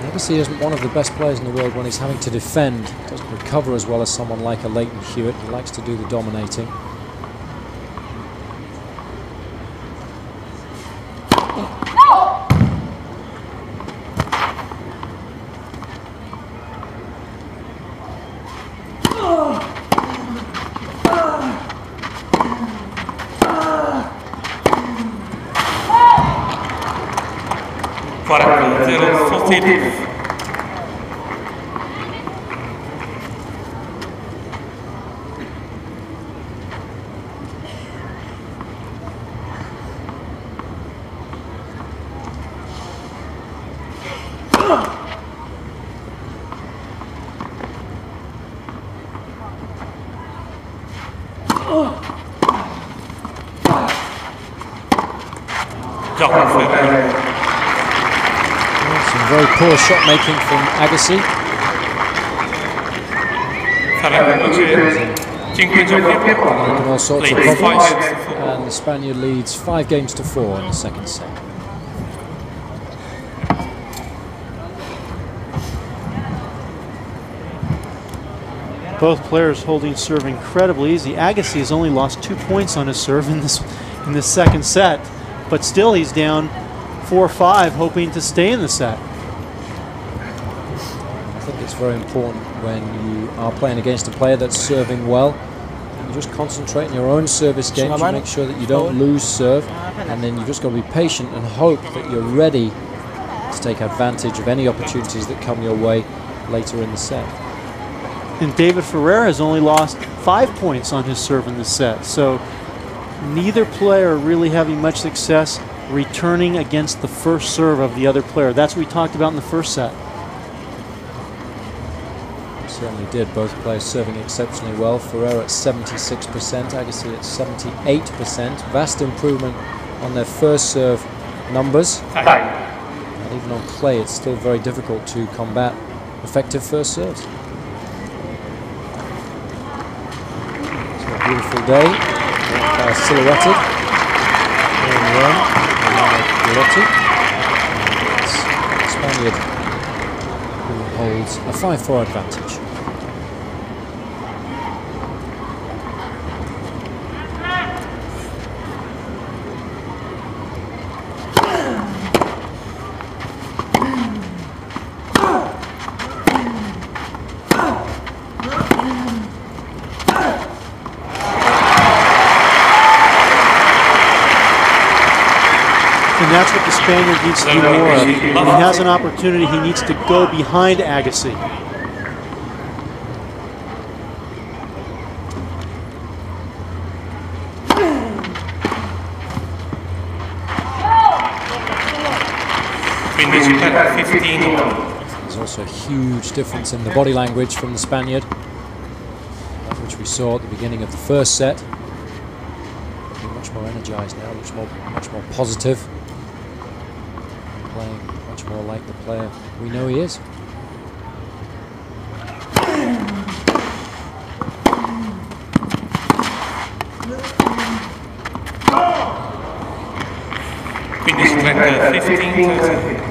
Agassi isn't one of the best players in the world when he's having to defend. Doesn't recover as well as someone like a Leighton Hewitt. He likes to do the dominating. Some very poor shot making from Agassi. Making all sorts of problems, and the Spaniard leads 5 games to 4 in the second set. Both players holding serve incredibly easy. Agassi has only lost 2 points on his serve in this second set, but still he's down 4-5, hoping to stay in the set. I think it's very important when you are playing against a player that's serving well. You just concentrate on your own service games. You make sure that you don't lose serve, and then you just got to be patient and hope that you're ready to take advantage of any opportunities that come your way later in the set. And David Ferrer has only lost 5 points on his serve in this set, so neither player really having much success returning against the first serve of the other player. That's what we talked about in the first set. Certainly did. Both players serving exceptionally well. Ferrer at 76%, Agassi at 78%. Vast improvement on their first serve numbers. And even even on clay, it's still very difficult to combat effective first serves. It's a beautiful day, silhouetted. It's Spaniard who holds a 5-4 advantage. And that's what the Spaniard needs to do more of. When he has an opportunity, he needs to go behind Agassi. There's also a huge difference in the body language from the Spaniard, which we saw at the beginning of the first set. Much more energized now, much more positive, playing much more like the player we know he is.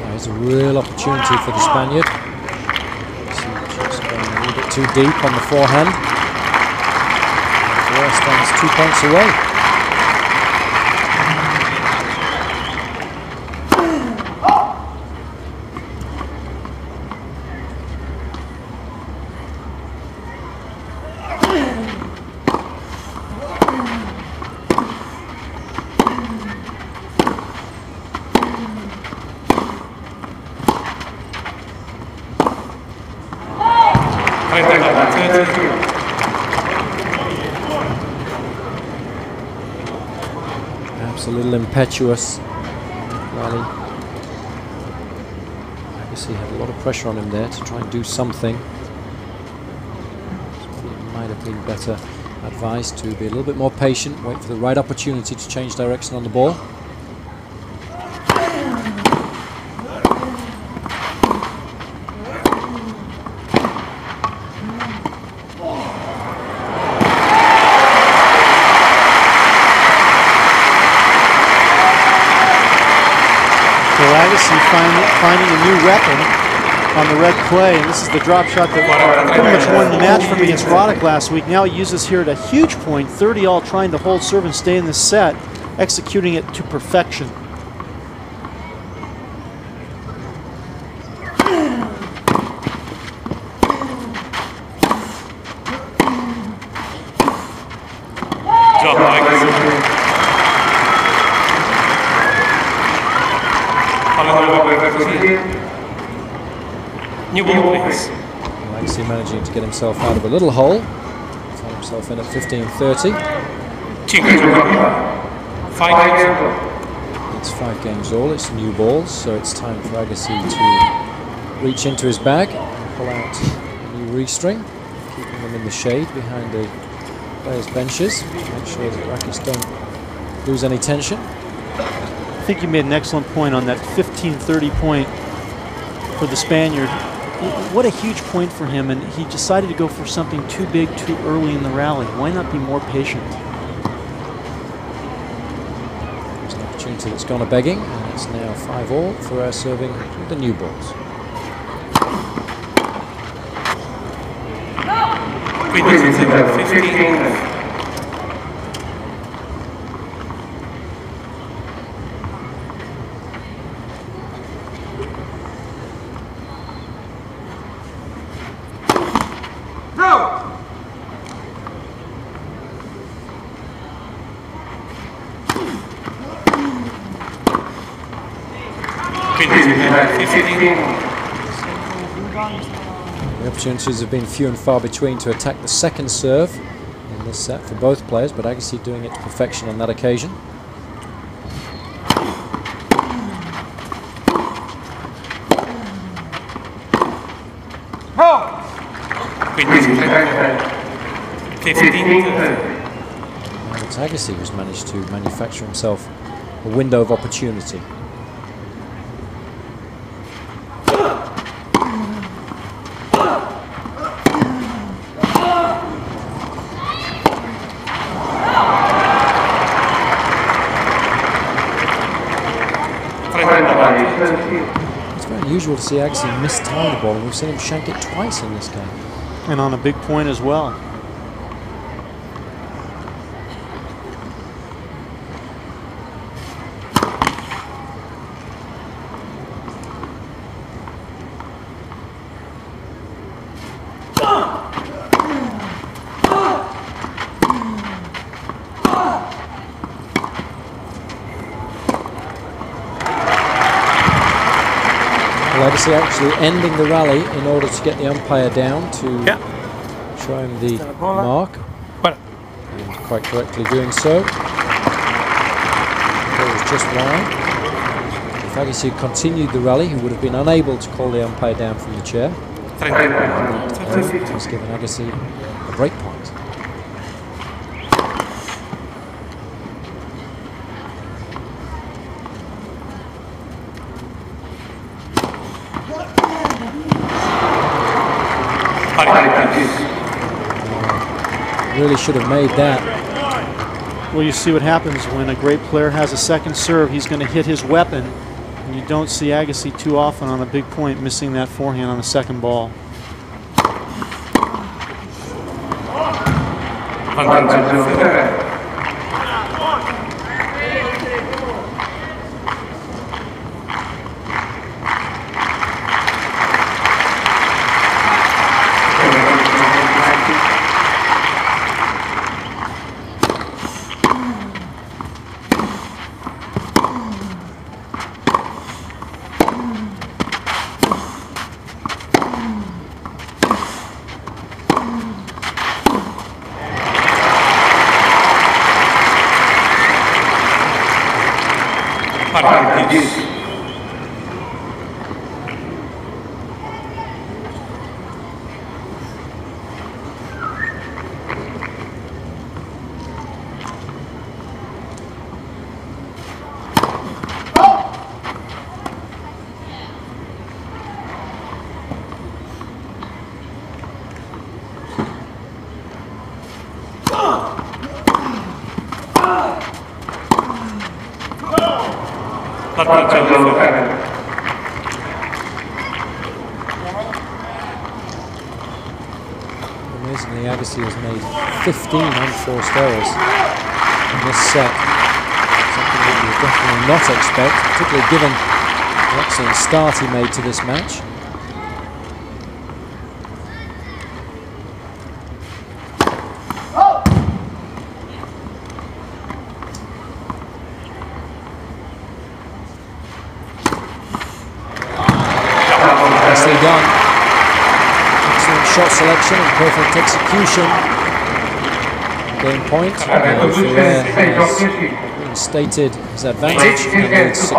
There's a real opportunity for the Spaniard. Just going a little bit too deep on the forehand. Ferrer stands 2 points away. Perhaps a little impetuous rally. Agassi had a lot of pressure on him there to try and do something. So it might have been better advised to be a little bit more patient, wait for the right opportunity to change direction on the ball. Agassi finding a new weapon on the red clay, and this is the drop shot that pretty much won the match from against Roddick last week. Now he uses here at a huge point, 30-all, trying to hold serve and stay in this set, executing it to perfection. New ball, please. Agassi managing to get himself out of a little hole. Found himself in at 15-30. 5 games. It's 5 games all. It's new balls, so it's time for Agassi to reach into his bag, pull out a new restring, keeping them in the shade behind the players' benches. Make sure the rackets don't lose any tension. I think you made an excellent point on that 15-30 point for the Spaniard. What a huge point for him, and he decided to go for something too big too early in the rally. Why not be more patient? There's an opportunity that's gone a-begging, and it's now 5-all for our serving with the new balls. The opportunities have been few and far between to attack the second serve in this set for both players, but Agassi doing it to perfection on that occasion. Now it's Agassi who's managed to manufacture himself a window of opportunity. unusual to see Agassi mistime the ball, and we've seen him shank it twice in this game. And on a big point as well. Agassi actually ending the rally in order to get the umpire down to show him the mark. And quite correctly doing so. That was just wide. If Agassi had continued the rally, he would have been unable to call the umpire down from the chair. He's given Agassi a break point. Really should have made that. Well, you see what happens when a great player has a second serve. He's going to hit his weapon, and you don't see Agassi too often on a big point missing that forehand on a second ball. Amazingly, Agassi has made 15 unforced errors in this set. Something that you would definitely not expect, particularly given the excellent start he made to this match. Nicely done. Excellent shot selection and perfect execution. Game point. Ferrer has reinstated his advantage and leads 6-5.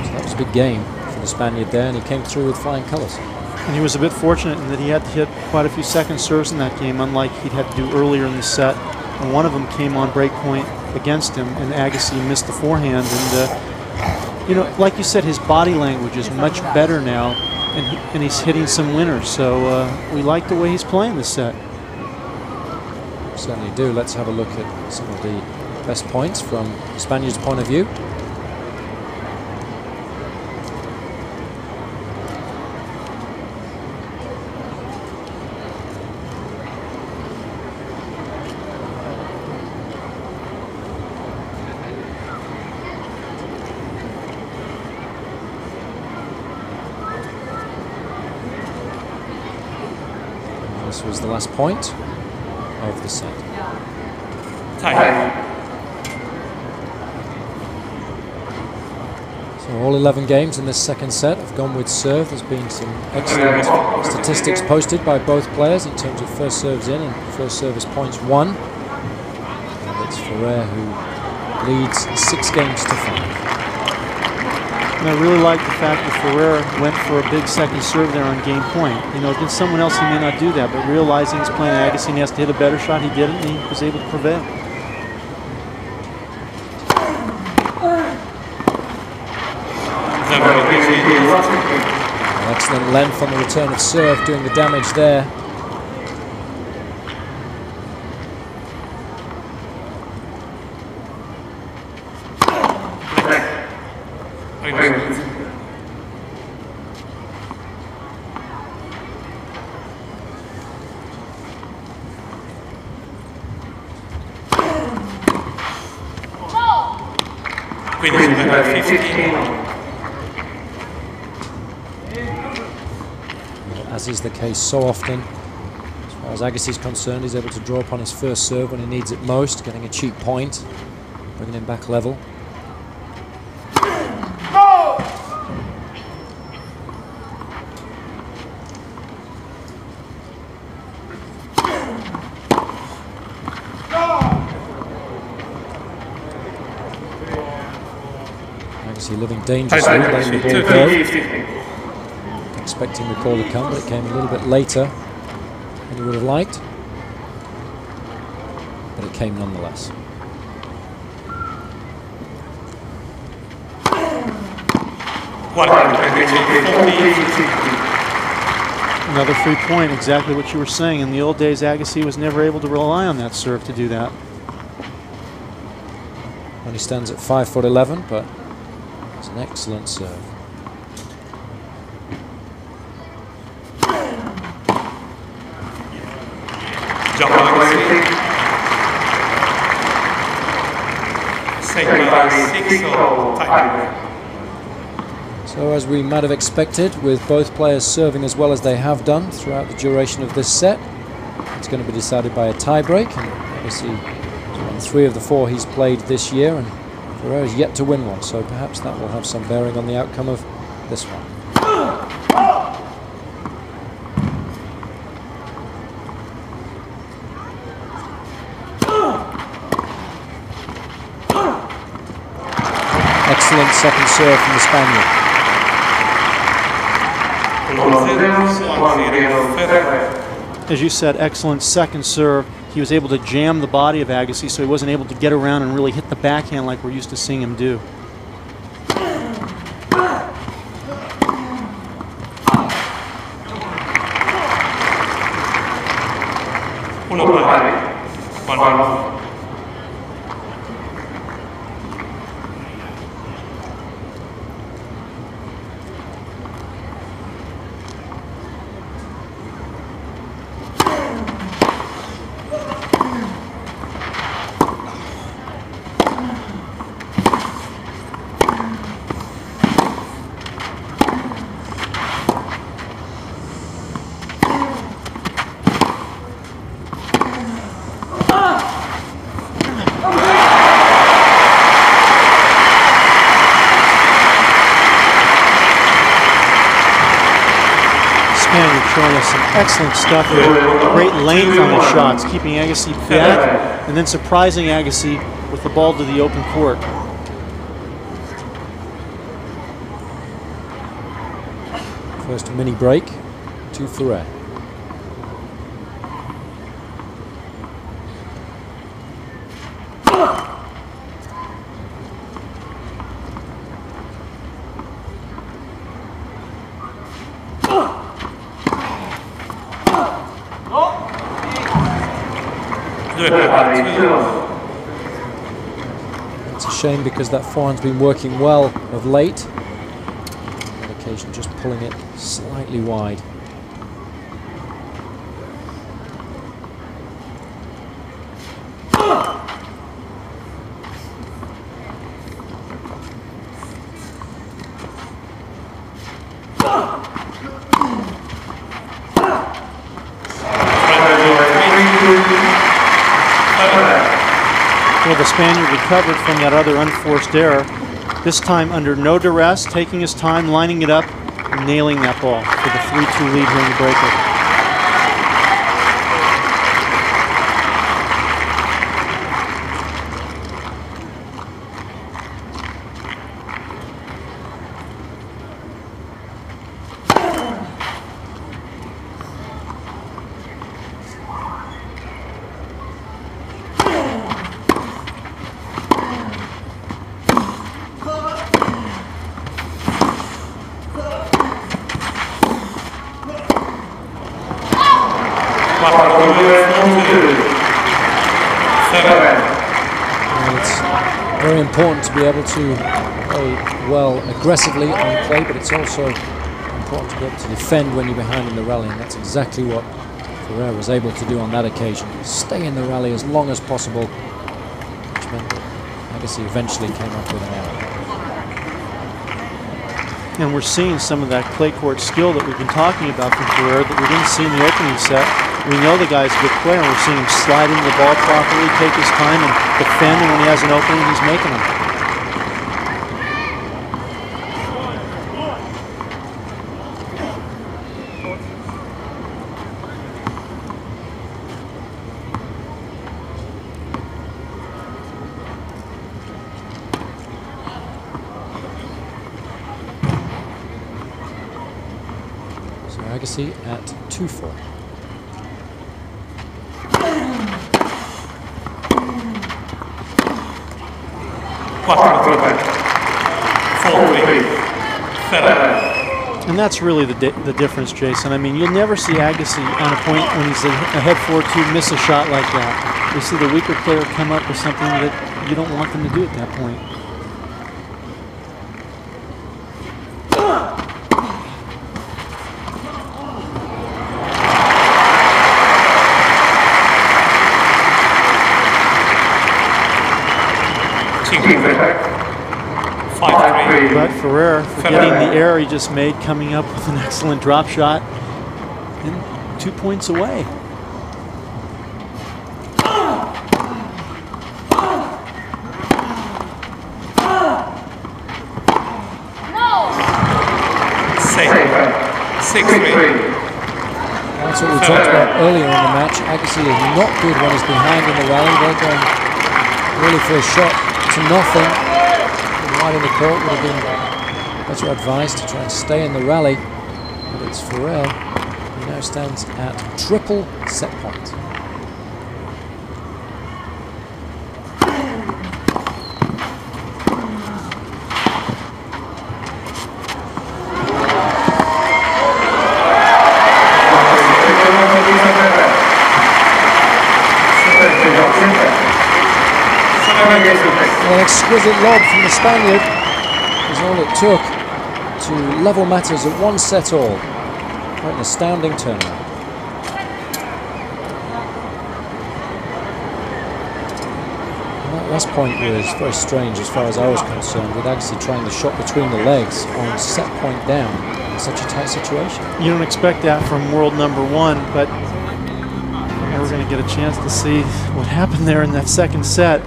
So that was a big game for the Spaniard there, and he came through with flying colours. And he was a bit fortunate in that he had to hit quite a few second serves in that game, unlike he'd had to do earlier in the set. And one of them came on break point against him, and Agassi missed the forehand. And you know, like you said, his body language is much better now, and he's hitting some winners. So we like the way he's playing this set. Certainly do. Let's have a look at some of the best points from the Spaniard's point of view. This was the last point of the set. So all 11 games in this second set have gone with serve. There's been some excellent statistics posted by both players in terms of first serves in and first service points won. And it's Ferrer who leads 6 games to 5. And I really like the fact that Ferrer went for a big second serve there on game point. You know, against someone else he may not do that, but realizing he's playing Agassi and he has to hit a better shot, he did it, and he was able to prevail. Excellent length on the return of serve, doing the damage there. As is the case so often, as far as Agassi is concerned, he's able to draw upon his first serve when he needs it most, getting a cheap point, bringing him back level. Agassi living dangerously, letting the ball go. Expecting the call to come, but it came a little bit later than he would have liked. But it came nonetheless. Another free point, exactly what you were saying. In the old days, Agassi was never able to rely on that serve to do that. Only stands at 5'11", but it's an excellent serve. So as we might have expected, with both players serving as well as they have done throughout the duration of this set, it's going to be decided by a tie-break. And obviously, he's won 3 of the 4 he's played this year, and Ferrer is yet to win one, so perhaps that will have some bearing on the outcome of this one. Excellent second serve from the Spaniard. As you said, excellent second serve. He was able to jam the body of Agassi, so he wasn't able to get around and really hit the backhand like we're used to seeing him do. Showing us some excellent stuff here. Great length on his shots, keeping Agassi back and then surprising Agassi with the ball to the open court. First mini break to Ferrer. It's a shame because that forehand's been working well of late. On occasion just pulling it slightly wide. Well, the Spaniard recovered from that other unforced error, this time under no duress, taking his time, lining it up, and nailing that ball for the 3-2 lead here in the breakup. Very important to be able to play well aggressively on play, but it's also important to be able to defend when you're behind in the rally, and that's exactly what Ferrer was able to do on that occasion. Stay in the rally as long as possible, which meant that Agassi eventually came up with an error. And we're seeing some of that clay court skill that we've been talking about from Ferrer that we didn't see in the opening set. We know the guy's a good player, and we're seeing him sliding the ball properly, take his time, and defend, and when he has an opening, he's making them. Agassi at 2-4. And that's really the difference, Jason. I mean, you'll never see Agassi on a point when he's ahead 4-2 miss a shot like that. You see the weaker player come up with something that you don't want them to do at that point. But Ferrer, forgetting the error he just made, coming up with an excellent drop shot, and 2 points away. That's what we talked about earlier in the match. Agassi is not good when he's behind in the rally. They're going really for a shot to nothing. Wide in the court would have been better advised to try and stay in the rally. But it's Ferrer who now stands at triple set point. An exquisite lob from the Spaniard is all it took to level matters at 1 set all. Quite an astounding turnaround. And that last point was very strange as far as I was concerned, with Agassi trying the shot between the legs on set point down in such a tight situation. You don't expect that from world number 1, but we're going to get a chance to see what happened there in that second set.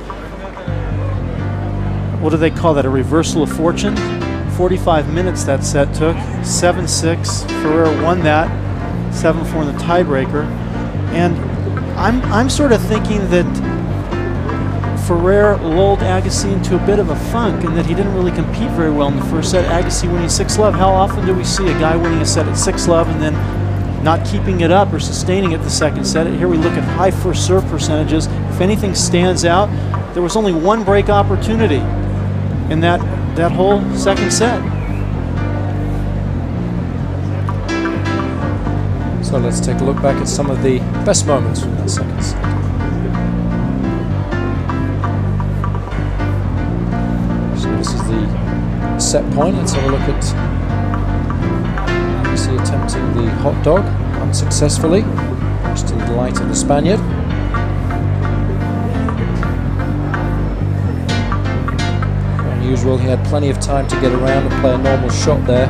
What do they call that, a reversal of fortune? 45 minutes that set took, 7-6, Ferrer won that, 7-4 in the tiebreaker. And I'm sort of thinking that Ferrer lulled Agassi into a bit of a funk and that he didn't really compete very well in the first set. Agassi winning 6-love. How often do we see a guy winning a set at 6-love and then not keeping it up or sustaining it the second set? Here we look at high first serve percentages. If anything stands out, there was only one break opportunity in that whole second set. So let's take a look back at some of the best moments from that second set. So this is the set point. Let's have a look at Agassi attempting the hot dog unsuccessfully, much to the delight of the Spaniard. Usual, he had plenty of time to get around and play a normal shot there,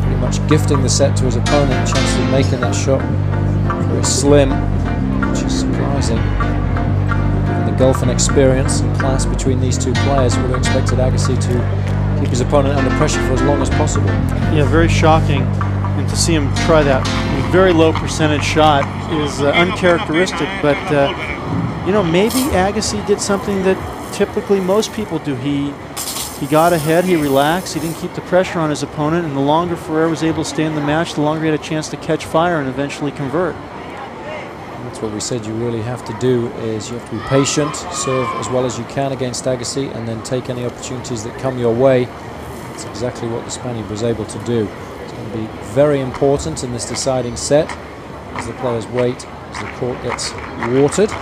pretty much gifting the set to his opponent. Chances of making that shot very slim, which is surprising. Given the golf and experience and class between these two players, we would have expected Agassi to keep his opponent under pressure for as long as possible. Yeah, very shocking. And to see him try that very low percentage shot is uncharacteristic, but you know, maybe Agassi did something that typically most people do. He got ahead, he relaxed, he didn't keep the pressure on his opponent, and the longer Ferrer was able to stay in the match, the longer he had a chance to catch fire and eventually convert. And that's what we said you really have to do, is you have to be patient, serve as well as you can against Agassi, and then take any opportunities that come your way. That's exactly what the Spaniard was able to do. It's going to be very important in this deciding set as the players wait, as the court gets watered,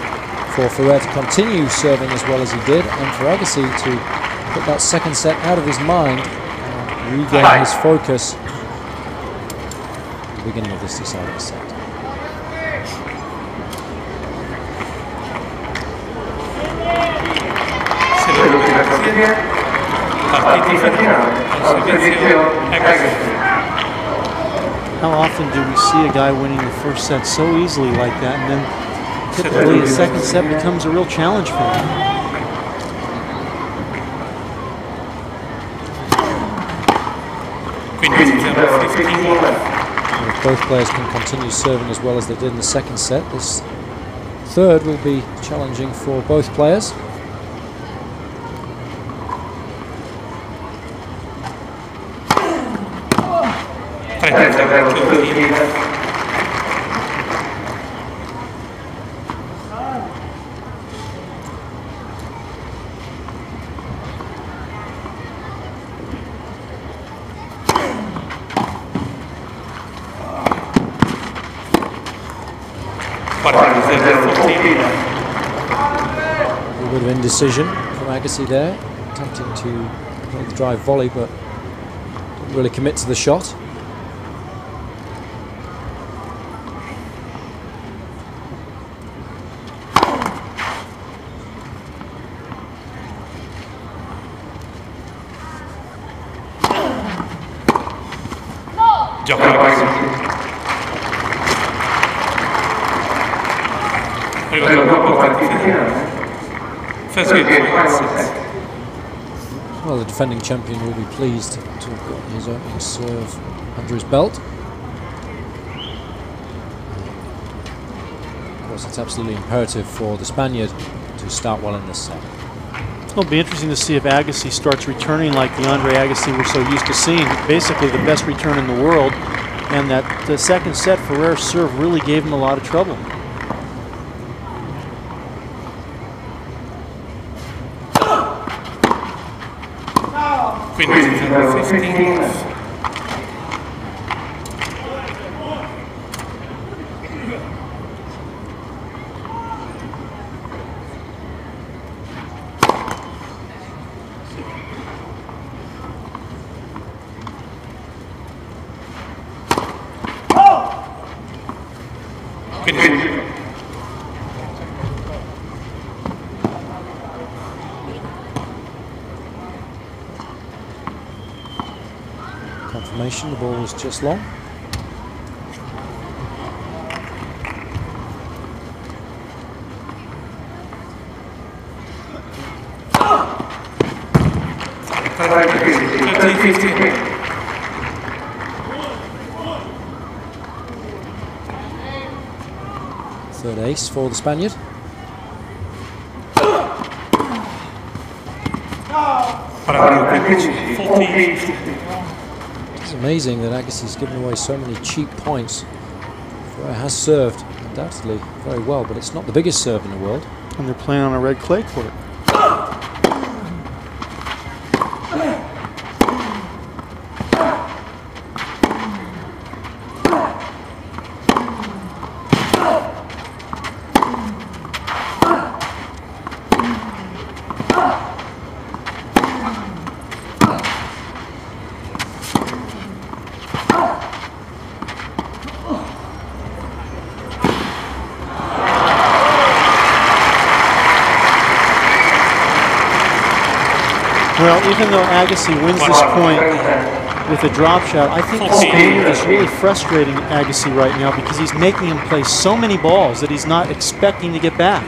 for Ferrer to continue serving as well as he did, and for Agassi to put that second set out of his mind and regain his focus at the beginning of this deciding set. How often do we see a guy winning the first set so easily like that, and then typically the second set becomes a real challenge for him? And if both players can continue serving as well as they did in the second set, this third will be challenging for both players. A bit of indecision from Agassi there, attempting to play the drive volley, but didn't really commit to the shot. Well, the defending champion will be pleased to have got his opening serve under his belt. Of course, it's absolutely imperative for the Spaniard to start well in this set. It'll be interesting to see if Agassi starts returning like the Andre Agassi we're so used to seeing, basically the best return in the world, and that the second set Ferrer's serve really gave him a lot of trouble. Confirmation, the ball was just long. Third ace for the Spaniard. It's amazing that Agassi's given away so many cheap points. Ferrer has served undoubtedly very well, but it's not the biggest serve in the world. And they're playing on a red clay court. Well, even though Agassi wins this point with a drop shot, I think the Spaniard is really frustrating Agassi right now because he's making him play so many balls that he's not expecting to get back.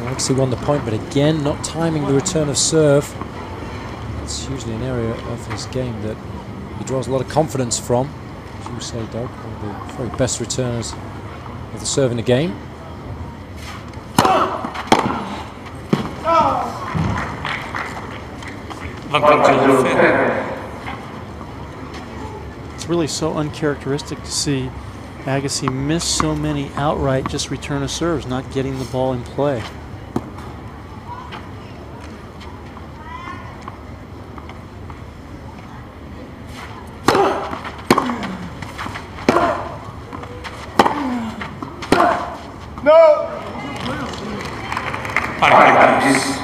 Agassi won the point, but again, not timing the return of serve. It's usually an area of his game that he draws a lot of confidence from. As you say, Doug, one of the very best returners of the serve in the game. Vantaggio Ferrer. It's really so uncharacteristic to see Agassi miss so many outright just return of serves, not getting the ball in play. Agassi.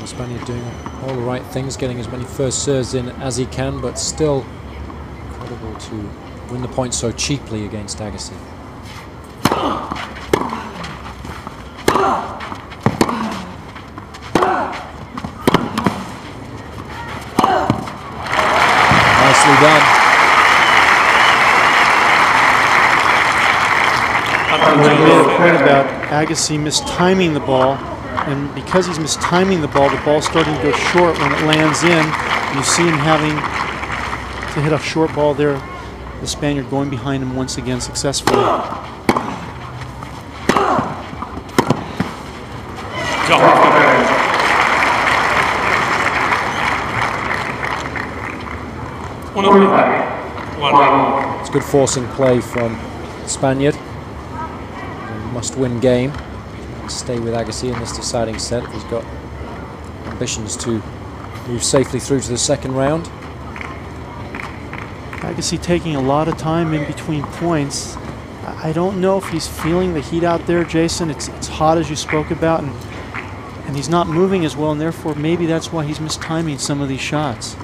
The Spaniard doing all the right things, getting as many first serves in as he can, but still incredible to win the point so cheaply against Agassi. Nicely done. Well, he made a point about Agassi mistiming the ball, and because he's mistiming the ball's starting to go short when it lands in. You see him having to hit a short ball there. The Spaniard going behind him once again successfully. It's good forcing play from the Spaniard. Must-win game. Stay with Agassi in this deciding set if he's got ambitions to move safely through to the second round. Agassi taking a lot of time in between points. I don't know if he's feeling the heat out there, Jason. It's hot, as you spoke about, and he's not moving as well, and therefore maybe that's why he's mistiming some of these shots.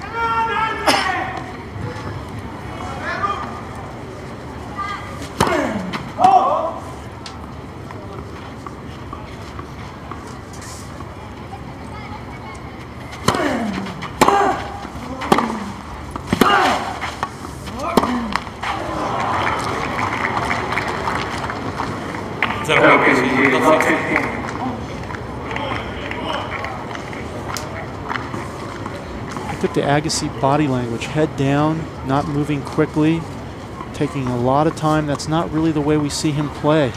Look at the Agassi body language, head down, not moving quickly, taking a lot of time. That's not really the way we see him play.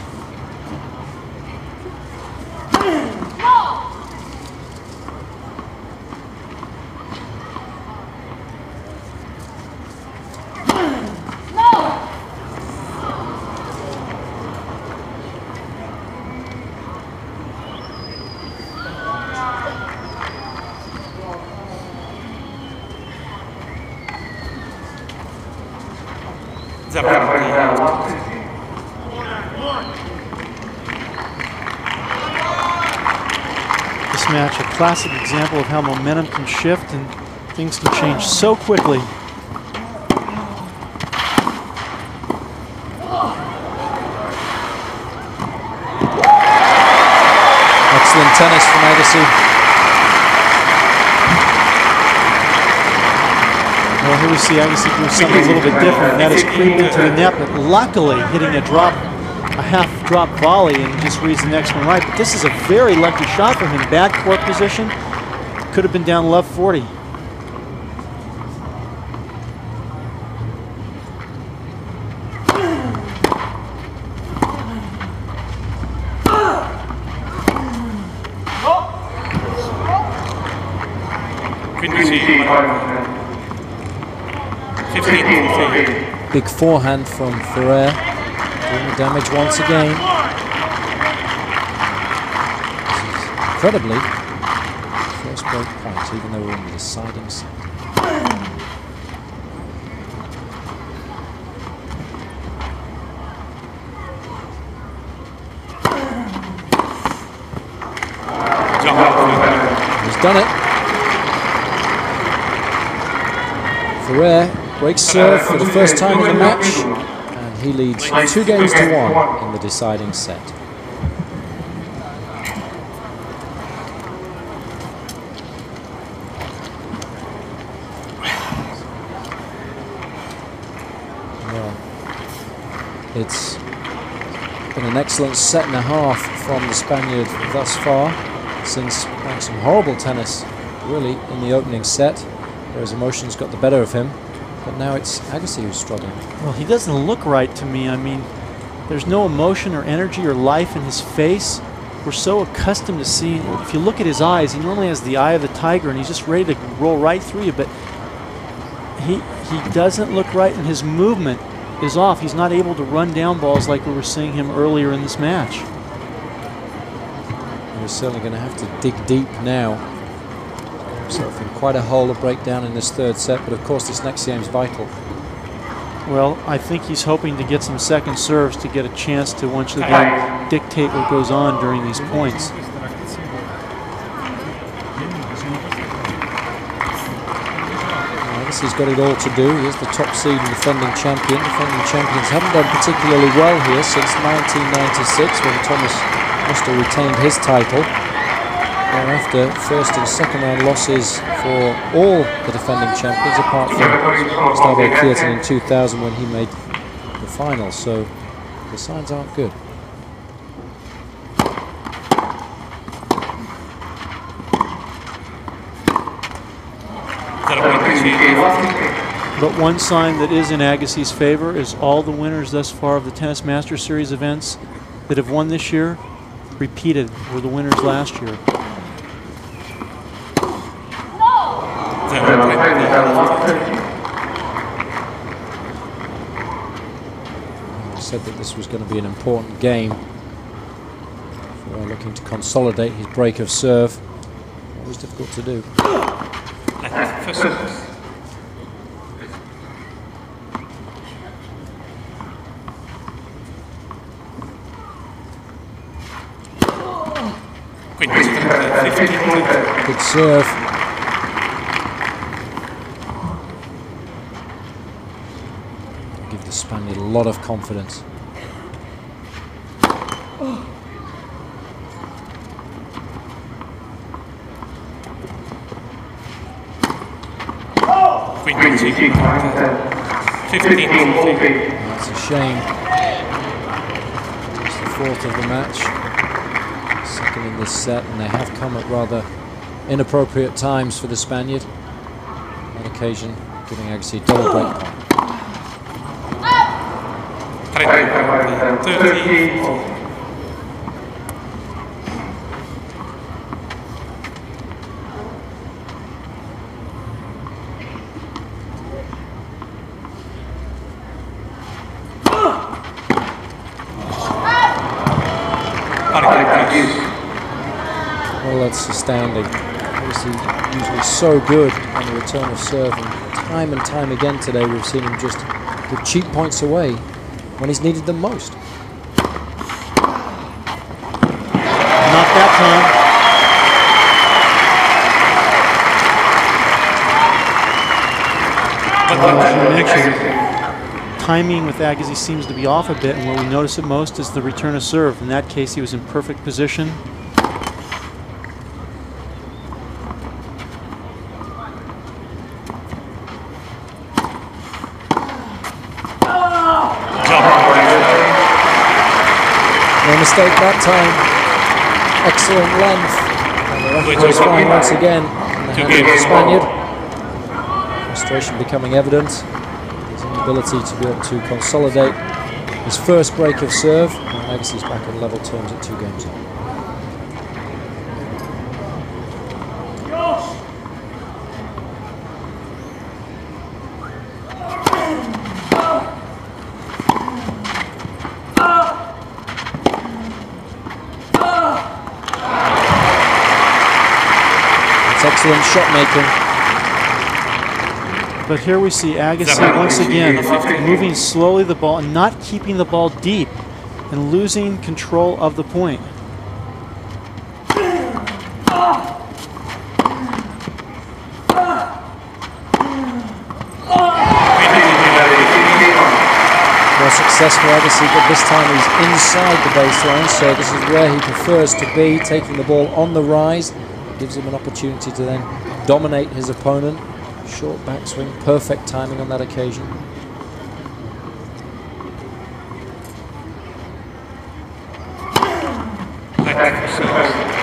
This match, a classic example of how momentum can shift and things can change so quickly. Excellent tennis from Agassi. Well, here we see Agassi do something a little bit different, and that is creep into the net, but luckily hitting a half drop volley, and just reads the next one right. But this is a very lucky shot from him. Bad court position. Could have been down love 40. Big forehand from Ferrer, doing the damage once again. Incredibly, first break point, even though we're in the deciding set. He's done it. Ferrer breaks serve for the first time in the match, and he leads 2-1 in the deciding set. It's been an excellent set and a half from the Spaniard thus far, since playing some horrible tennis really in the opening set, where his emotions got the better of him. But now it's Agassi who's struggling. Well, he doesn't look right to me. I mean, there's no emotion or energy or life in his face. We're so accustomed to seeing, if you look at his eyes, he normally has the eye of the tiger and he's just ready to roll right through you, but he doesn't look right, and his movement is off. He's not able to run down balls like we were seeing him earlier in this match. He's certainly going to have to dig deep now. Himself in quite a hole to break down in this third set, but of course this next game is vital. Well, I think he's hoping to get some second serves to get a chance to once again dictate what goes on during these points. He's got it all to do. He is the top seed and defending champion. Defending champions haven't done particularly well here since 1996, when Thomas Muster retained his title. Thereafter, first and second round losses for all the defending champions, apart from Gustavo Kuerten in 2000 when he made the final. So the signs aren't good. But one sign that is in Agassi's favor is all the winners thus far of the Tennis Masters Series events that have won this year, repeated, were the winners last year. I said that this was going to be an important game. Ferrer looking to consolidate his break of serve. Always difficult to do. Good serve. Give the Spaniard a lot of confidence. That's a shame. It's the fourth of the match. Second in this set, and they have come at rather inappropriate times for the Spaniard. On that occasion, giving Agassi a double break point. 30. Well, that's astounding. Obviously, usually so good on the return of serve, and time again today we've seen him just give cheap points away when he's needed them most. Not that time. Well, as you mentioned, timing with Agassi seems to be off a bit, and where we notice it most is the return of serve. In that case, he was in perfect position. No mistake that time. Excellent length. And the referee is flying once again in the hand of the Spaniard. Frustration becoming evident. His inability to be able to consolidate his first break of serve. And Agassi's back on level terms at 2 games on. Excellent shot making. But here we see Agassi once again moving slowly the ball and not keeping the ball deep and losing control of the point. More successful Agassi, but this time he's inside the baseline, so this is where he prefers to be, taking the ball on the rise. Gives him an opportunity to then dominate his opponent. Short backswing, perfect timing on that occasion. back serve.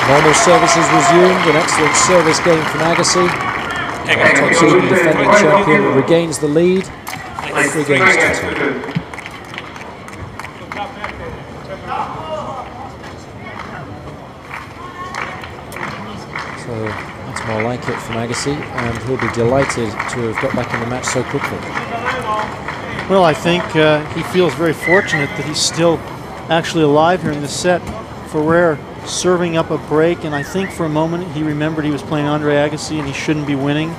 Normal services resumed, an excellent service game from Agassi. Top seed and defending champion regains the lead, 3 games to 2. So that's more like it from Agassi, and he'll be delighted to have got back in the match so quickly. Well, I think he feels very fortunate that he's still actually alive here in this set. Ferrer serving up a break, and I think for a moment he remembered he was playing Andre Agassi and he shouldn't be winning.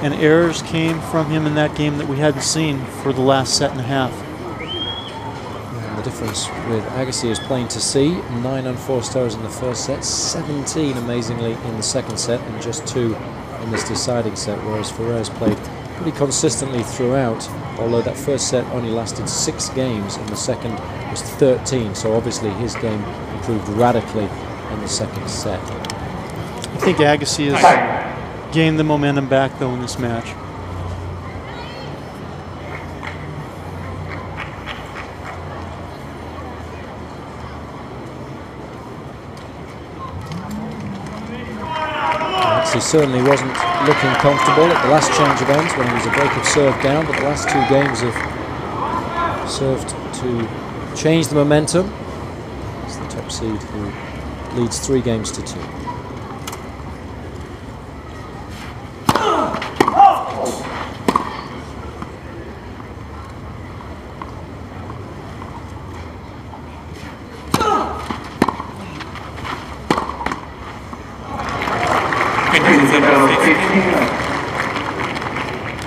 And errors came from him in that game that we hadn't seen for the last set and a half. And the difference with Agassi is plain to see. 9 unforced errors in the first set, 17 amazingly in the second set, and just 2 in this deciding set, whereas Ferrer's played pretty consistently throughout, although that first set only lasted 6 games and the second was 13, so obviously his game improved radically in the second set. I think Agassi has gained the momentum back though in this match. He certainly wasn't looking comfortable at the last change of ends when he was a break of serve down, but the last 2 games have served to change the momentum. It's the top seed who leads 3 games to 2.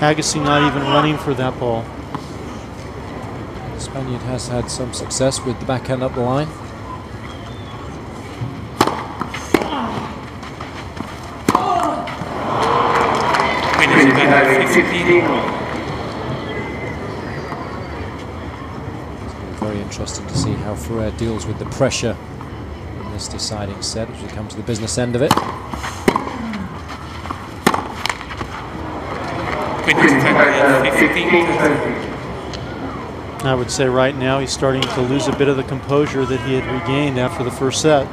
Agassi not even running for that ball. The Spaniard has had some success with the backhand up the line. It's very interesting to see how Ferrer deals with the pressure in this deciding set as we come to the business end of it. I would say right now he's starting to lose a bit of the composure that he had regained after the first set.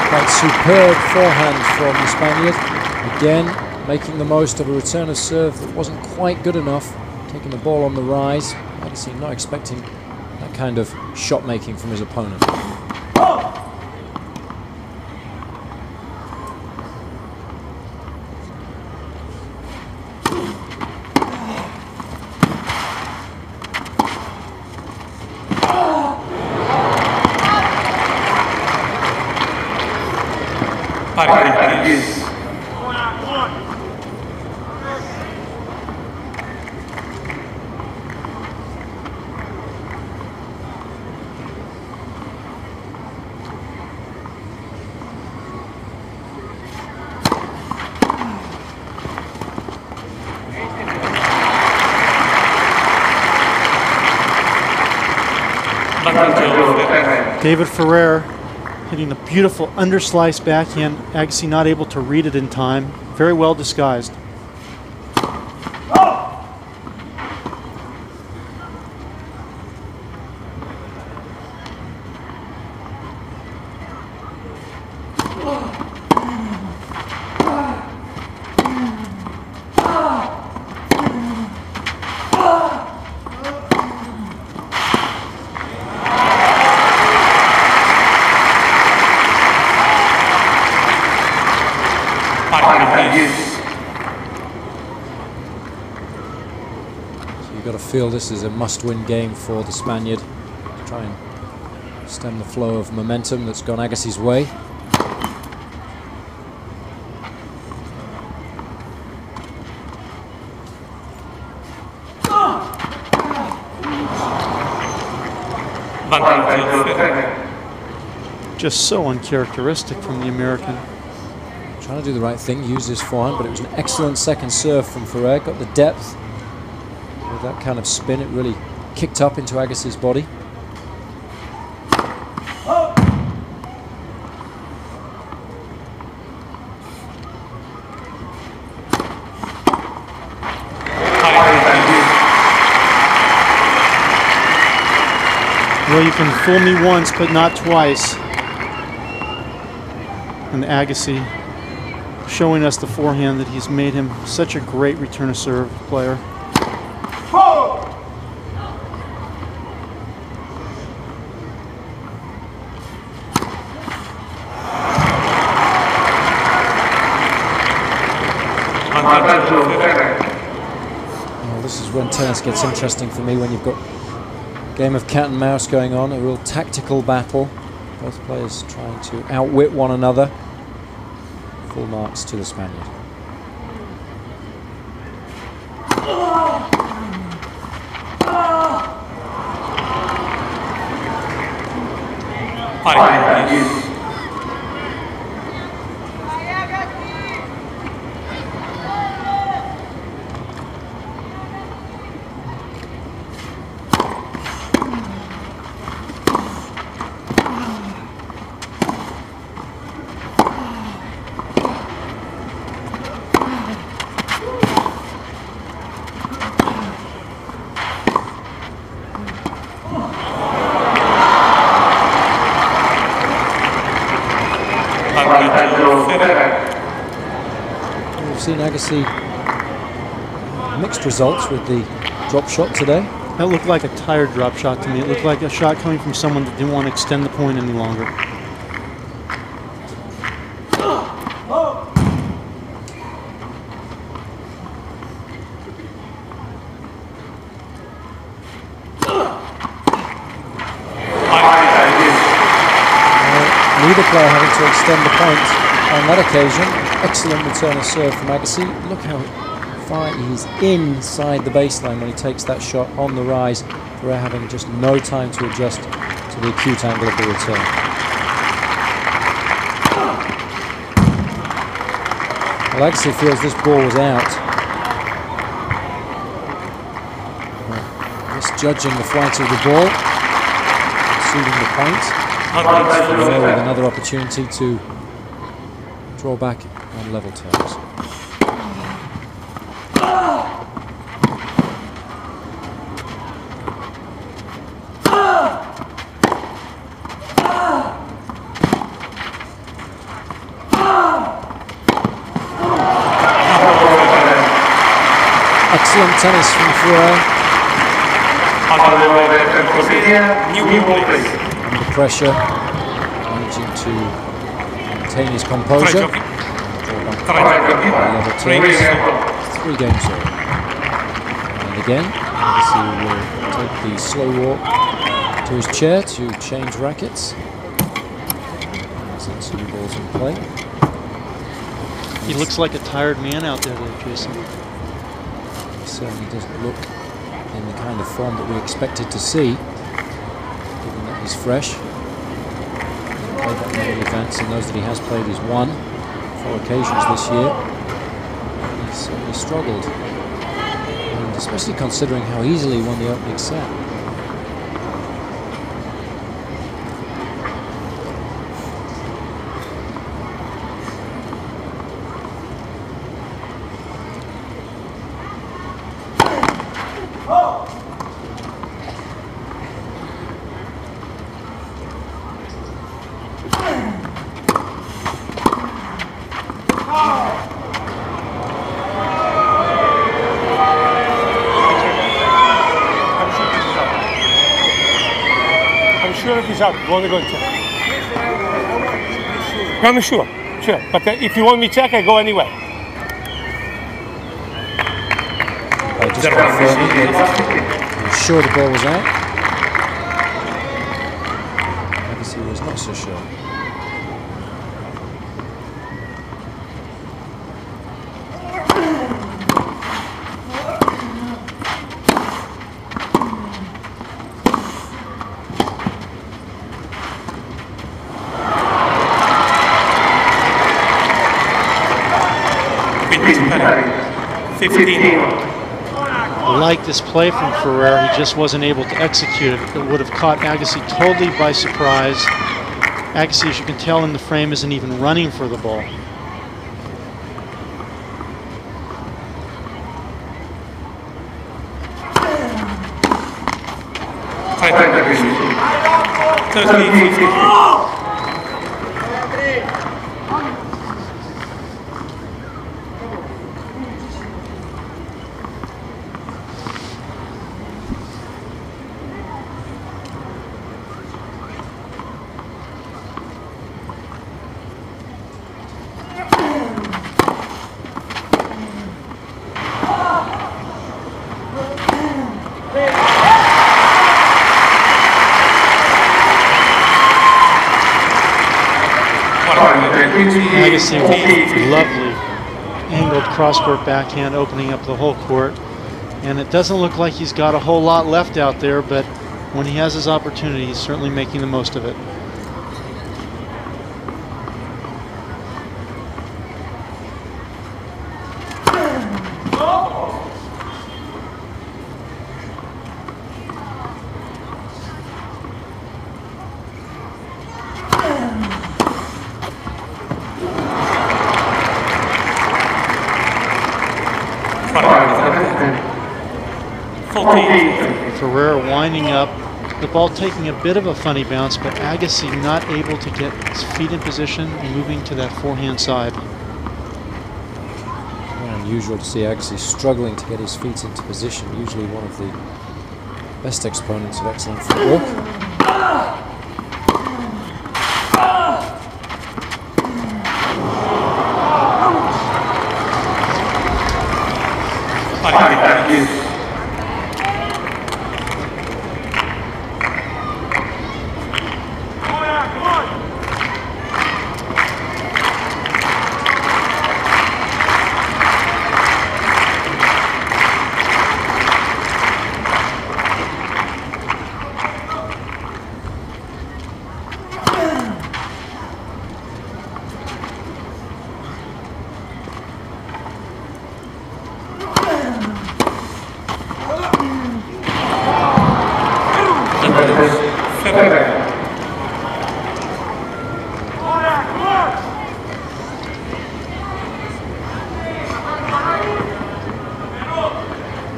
Quite superb forehand from the Spaniard. Again, making the most of a return of serve that wasn't quite good enough. Taking the ball on the rise. Agassi not expecting that kind of shot making from his opponent. David Ferrer hitting a beautiful underslice backhand. Agassi not able to read it in time. Very well disguised. So you've got to feel this is a must-win game for the Spaniard. Try and stem the flow of momentum that's gone Agassi's way. Just so uncharacteristic from the American. Trying to do the right thing, use his forehand, but it was an excellent second serve from Ferrer. Got the depth. With that kind of spin, it really kicked up into Agassi's body. Well, you can fool me once, but not twice. And Agassi showing us the forehand that he's made him such a great return of serve player. Well, this is when tennis gets interesting for me, when you've got a game of cat and mouse going on, a real tactical battle. Both players trying to outwit one another. Full marks to the Spaniard. We've seen Agassi mixed results with the drop shot today. That looked like a tired drop shot to me. It looked like a shot coming from someone that didn't want to extend the point any longer. Neither player having to extend the point on that occasion. Excellent return of serve from Agassi. Look how far he's inside the baseline when he takes that shot on the rise. Ferrer having just no time to adjust to the acute angle of the return. Well, Agassi feels this ball was out. Misjudging the flight of the ball, conceding the point. Ferrer with another opportunity to draw back on level terms. Excellent tennis from Ferrer. Under pressure, managing to maintain his composure. Draw back on level terms. 3 games all. And again, Agassi will take the slow walk to his chair to change rackets. There's 2 balls in play. He looks like a tired man out there, though, Jason. He certainly doesn't look in the kind of form that we expected to see, given that he's fresh. He hasn't played that many events, and those that he has played he's won 4 occasions this year. He's certainly struggled, and especially considering how easily he won the opening set. shout. You want to go and check? No, I'm sure. Sure. But if you want me to check, I go anyway. I just confirming that I'm sure the ball was out. Agassi was not so sure. I like this play from Ferrer. He just wasn't able to execute it. It would have caught Agassi totally by surprise. Agassi, as you can tell in the frame, isn't even running for the ball. Agassi with a lovely angled cross-court backhand opening up the whole court. And it doesn't look like he's got a whole lot left out there, but when he has his opportunity, he's certainly making the most of it. Ferrer winding up, the ball taking a bit of a funny bounce, but Agassi not able to get his feet in position and moving to that forehand side. Very unusual to see Agassi struggling to get his feet into position, usually one of the best exponents of excellent footwork.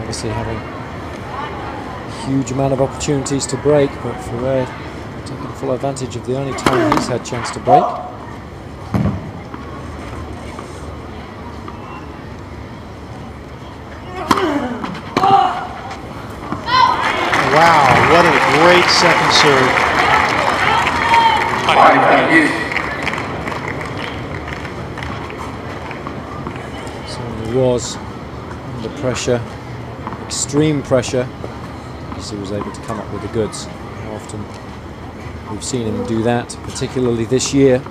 Agassi having a huge amount of opportunities to break, but Ferrer taking full advantage of the only time he's had chance to break. Wow, what a great second serve. Certainly was under pressure, extreme pressure, as he was able to come up with the goods. How often we've seen him do that, particularly this year.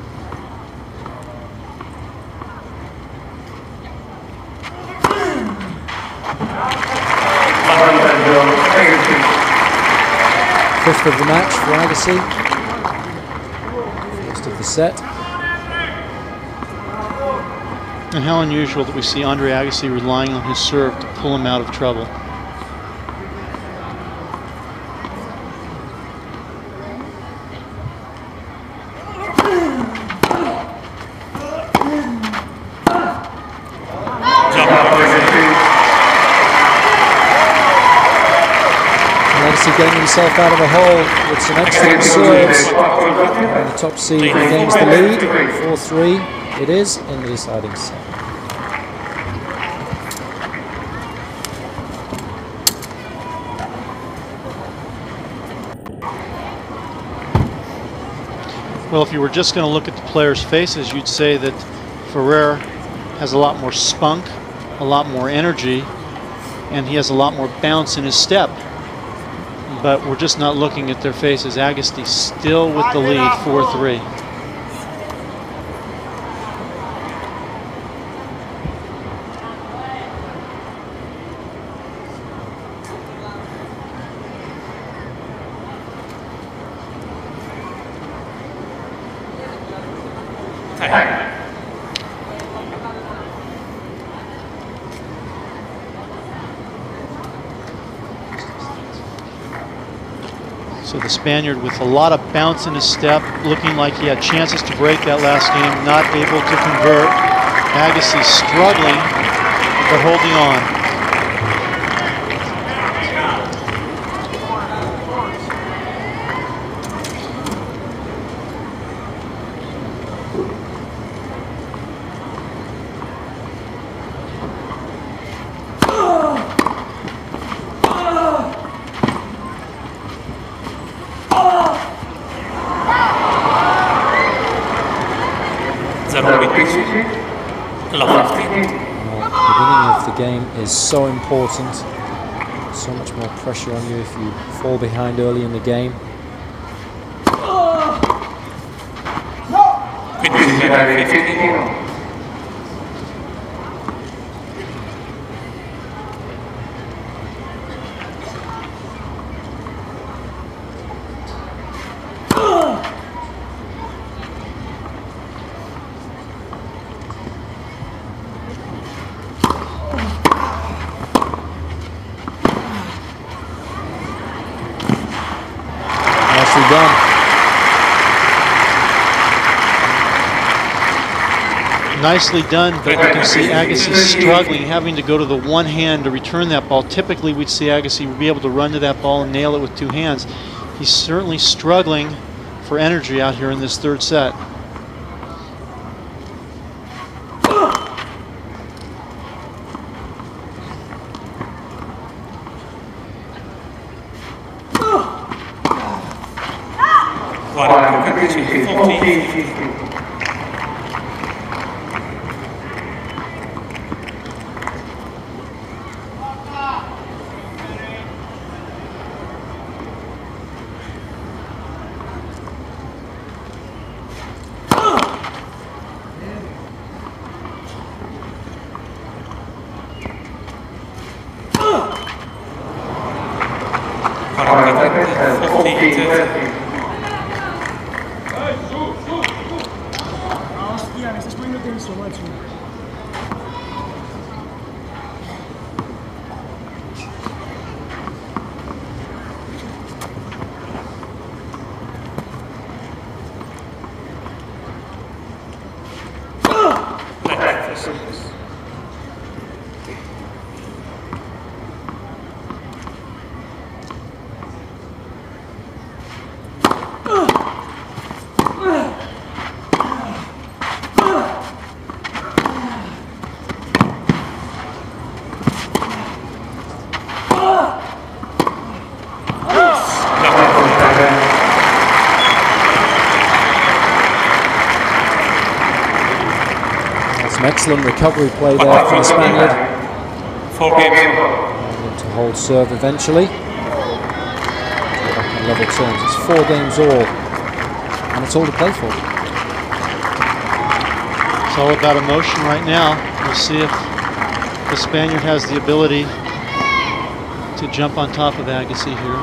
Fifth of the match for Agassi. First of the set. And how unusual that we see Andre Agassi relying on his serve to pull him out of trouble. Agassi getting himself out of a hole with some excellent serves. And the top seed gains the lead. 4-3 it is in the deciding set. Well, if you were just going to look at the players' faces, you'd say that Ferrer has a lot more spunk, a lot more energy, and he has a lot more bounce in his step. But we're just not looking at their faces. Agassi still with the lead, 4-3. So the Spaniard with a lot of bounce in his step, looking like he had chances to break that last game, not able to convert. Agassi struggling, but holding on. The beginning of the game is so important. So much more pressure on you if you fall behind early in the game. Done. Nicely done, but you can see Agassi struggling, having to go to the one hand to return that ball. Typically, we'd see Agassi be able to run to that ball and nail it with two hands. He's certainly struggling for energy out here in this third set. Hostia, me estás poniendo tenso, macho. Some excellent recovery play there from the Spaniard. 4 games. To hold serve eventually. Back on level terms. It's 4 games all. And it's all to play for. It's all about emotion right now. We'll see if the Spaniard has the ability to jump on top of Agassi here.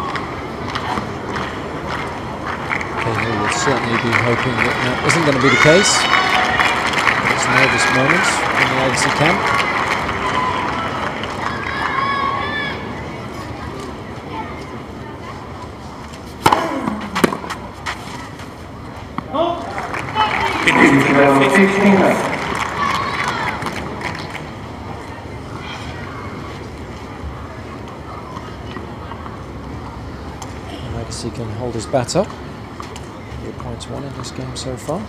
Okay, we will certainly be hoping that that isn't going to be the case. Nervous moments in the Agassi camp. Agassi can hold his bat up. 4 points won in this game so far.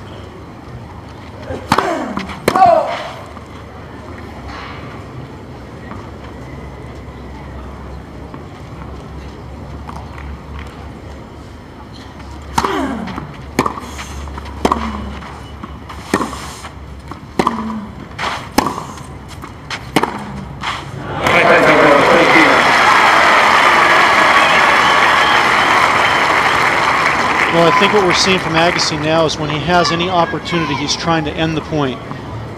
think what we're seeing from Agassi now is when he has any opportunity, he's trying to end the point.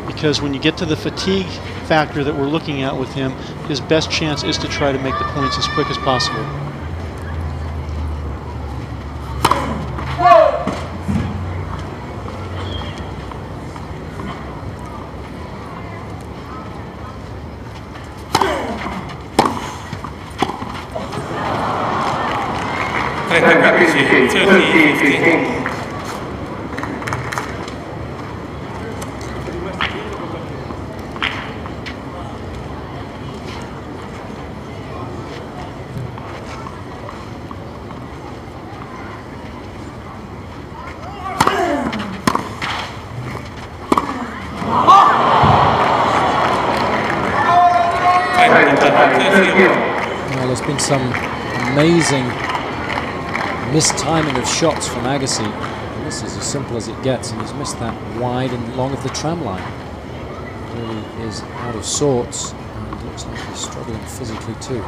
Because when you get to the fatigue factor that we're looking at with him, his best chance is to try to make the points as quick as possible. Well, there's been some amazing mistiming of shots from Agassi. And this is as simple as it gets, and he's missed that wide and long of the tram line. Really is out of sorts, and looks like he's struggling physically too.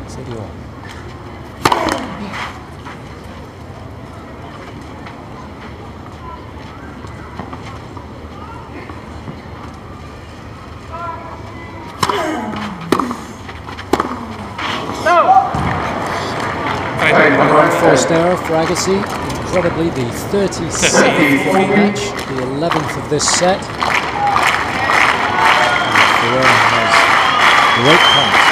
Sergio. Unforced error for Agassi, incredibly the 37th of the match, the 11th of this set. Ferrer has great points.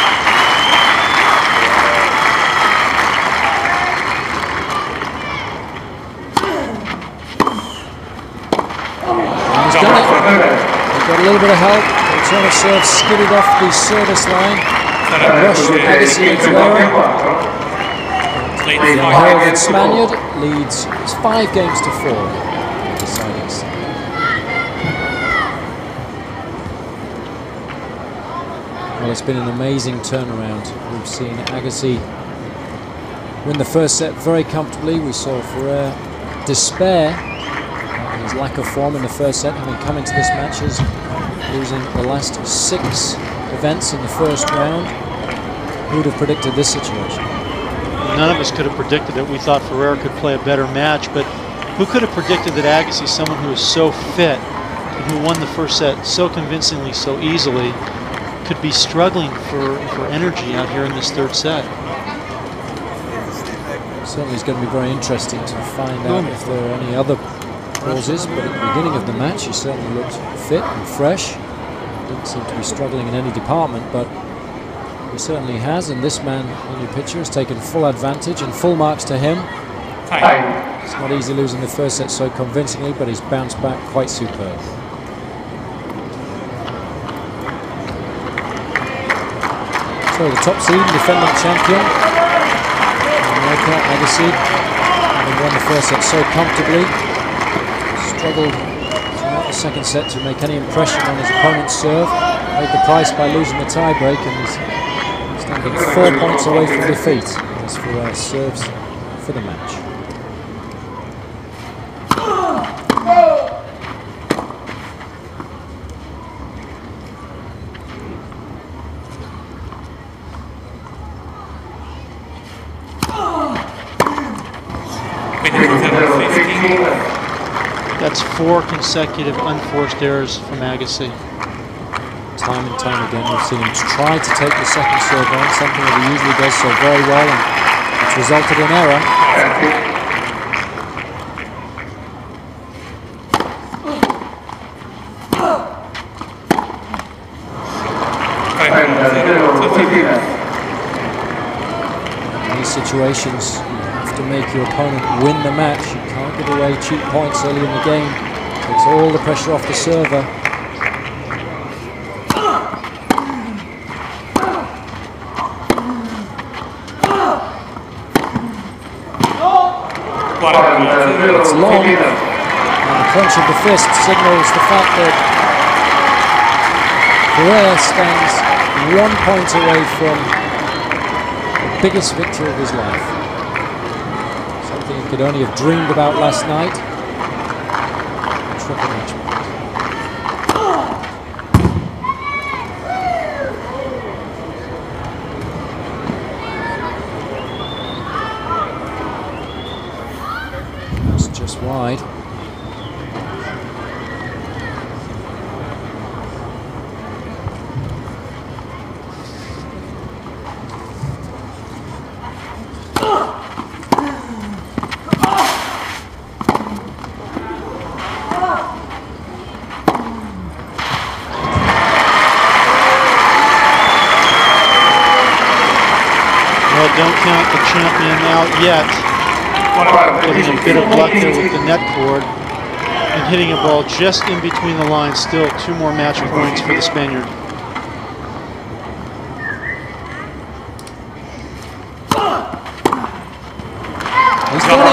And he's done it. He's got a little bit of help. The return of serve skidded off the service line. Rushed Agassi into error. The unheralded Spaniard leads 5 games to 4 in the deciding set. Well, it's been an amazing turnaround. We've seen Agassi win the first set very comfortably. We saw Ferrer despair at his lack of form in the first set, having come into this match as losing the last 6 events in the first round. Who would have predicted this situation? None of us could have predicted it. We thought Ferrer could play a better match, but who could have predicted that Agassi, someone who is so fit and who won the first set so convincingly, so easily, could be struggling for energy out here in this third set? Certainly it's going to be very interesting to find out if there are any other causes, but at the beginning of the match he certainly looked fit and fresh. Didn't seem to be struggling in any department, but he certainly has, and this man, the new pitcher, has taken full advantage, and full marks to him. It's not easy losing the first set so convincingly, but he's bounced back quite superb. So the top seed, defending champion, America, Agassi, having won the first set so comfortably, struggled throughout the second set to make any impression on his opponent's serve, paid the price by losing the tie-break, and he's standing 4 points away from defeat as Ferrer serves for the match. That's 4 consecutive unforced errors from Agassi. Time and time again we've seen him try to take the second serve on, something that he usually does so very well, and it's resulted in error. In these situations you have to make your opponent win the match. You can't give away cheap points early in the game. It takes all the pressure off the server. It's long, and the clench of the fist signals the fact that Ferrer stands 1 point away from the biggest victory of his life. Something he could only have dreamed about last night. Triple match point. count the champion out yet. Getting a bit of luck there with the net cord and hitting a ball just in between the lines. Still 2 more match points for the Spaniard. He's done it.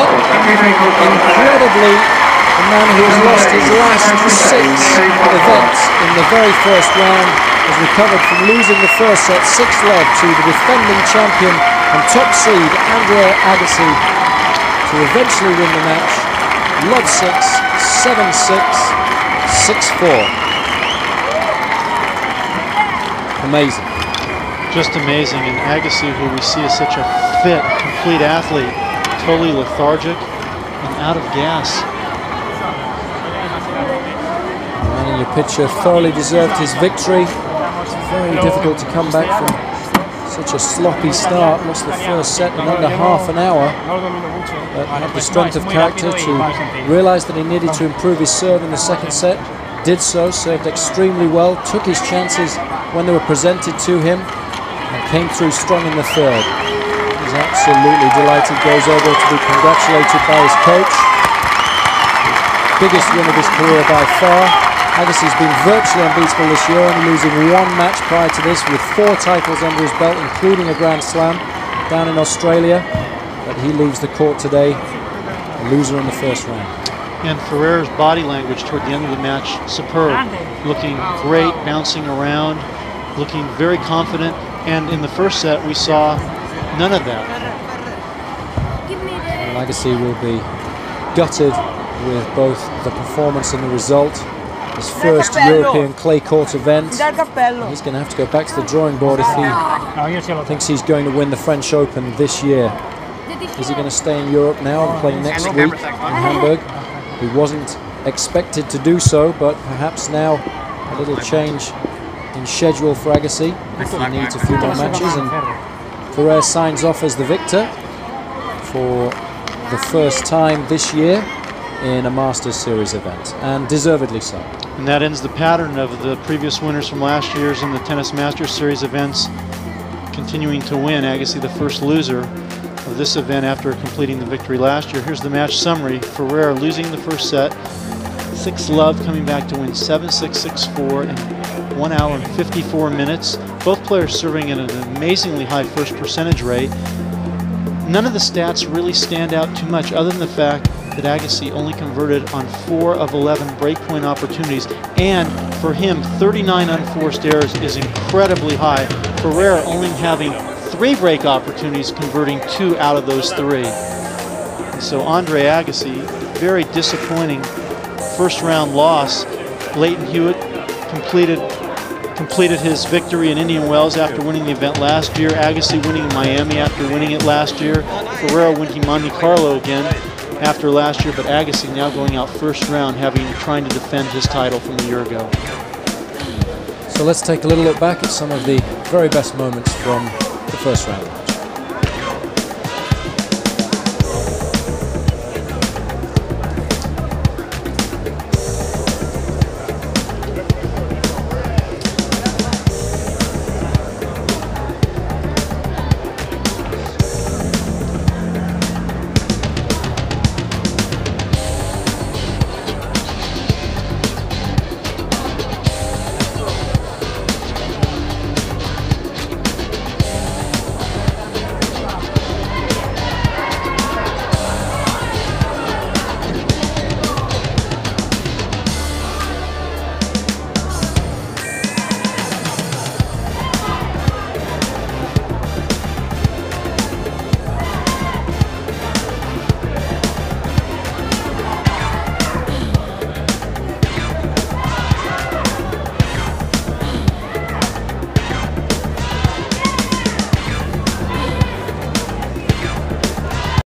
Incredibly, the man who has lost his last 6 events in the very first round has recovered from losing the first set 6-love to the defending champion and top seed Andrea Agassi to eventually win the match. Love 6, 7-6, 6-4. Amazing. Just amazing. And Agassi, who we see as such a fit, complete athlete, totally lethargic and out of gas. And your pitcher thoroughly deserved his victory. It's very difficult to come back from such a sloppy start. Lost the first set in under half an hour. But had the strength of character to realise that he needed to improve his serve in the second set. Did so, served extremely well, took his chances when they were presented to him, and came through strong in the third. He's absolutely delighted, goes over to be congratulated by his coach. Biggest win of his career by far. Agassi's been virtually unbeatable this year, only losing 1 match prior to this, with 4 titles under his belt, including a Grand Slam down in Australia. But he leaves the court today a loser in the first round. And Ferrer's body language toward the end of the match, superb. Looking great, bouncing around, looking very confident. And in the first set, we saw none of that. Well, Agassi will be gutted with both the performance and the result. His first European clay court event. He's going to have to go back to the drawing board if he thinks he's going to win the French Open this year. Is he going to stay in Europe now and play next week in Hamburg? He wasn't expected to do so, but perhaps now a little change in schedule for Agassi. He needs a few more matches, and Ferrer signs off as the victor for the first time this year in a Masters Series event, and deservedly so. And that ends the pattern of the previous winners from last year's in the Tennis Masters Series events continuing to win. Agassi, the first loser of this event after completing the victory last year. Here's the match summary. Ferrer losing the first set, 6-love, coming back to win 7-6, 6-4 in 1 hour and 54 minutes. Both players serving at an amazingly high first percentage rate. None of the stats really stand out too much, other than the fact that Agassi only converted on 4 of 11 breakpoint opportunities, and for him 39 unforced errors is incredibly high. Ferrer only having 3 break opportunities, converting 2 out of those 3. And so Andre Agassi, very disappointing first round loss. Leighton Hewitt completed his victory in Indian Wells after winning the event last year. Agassi winning in Miami after winning it last year. Ferrer winning Monte Carlo again after last year, but Agassi now going out first round, trying to defend his title from a year ago. So let's take a little look back at some of the very best moments from the first round.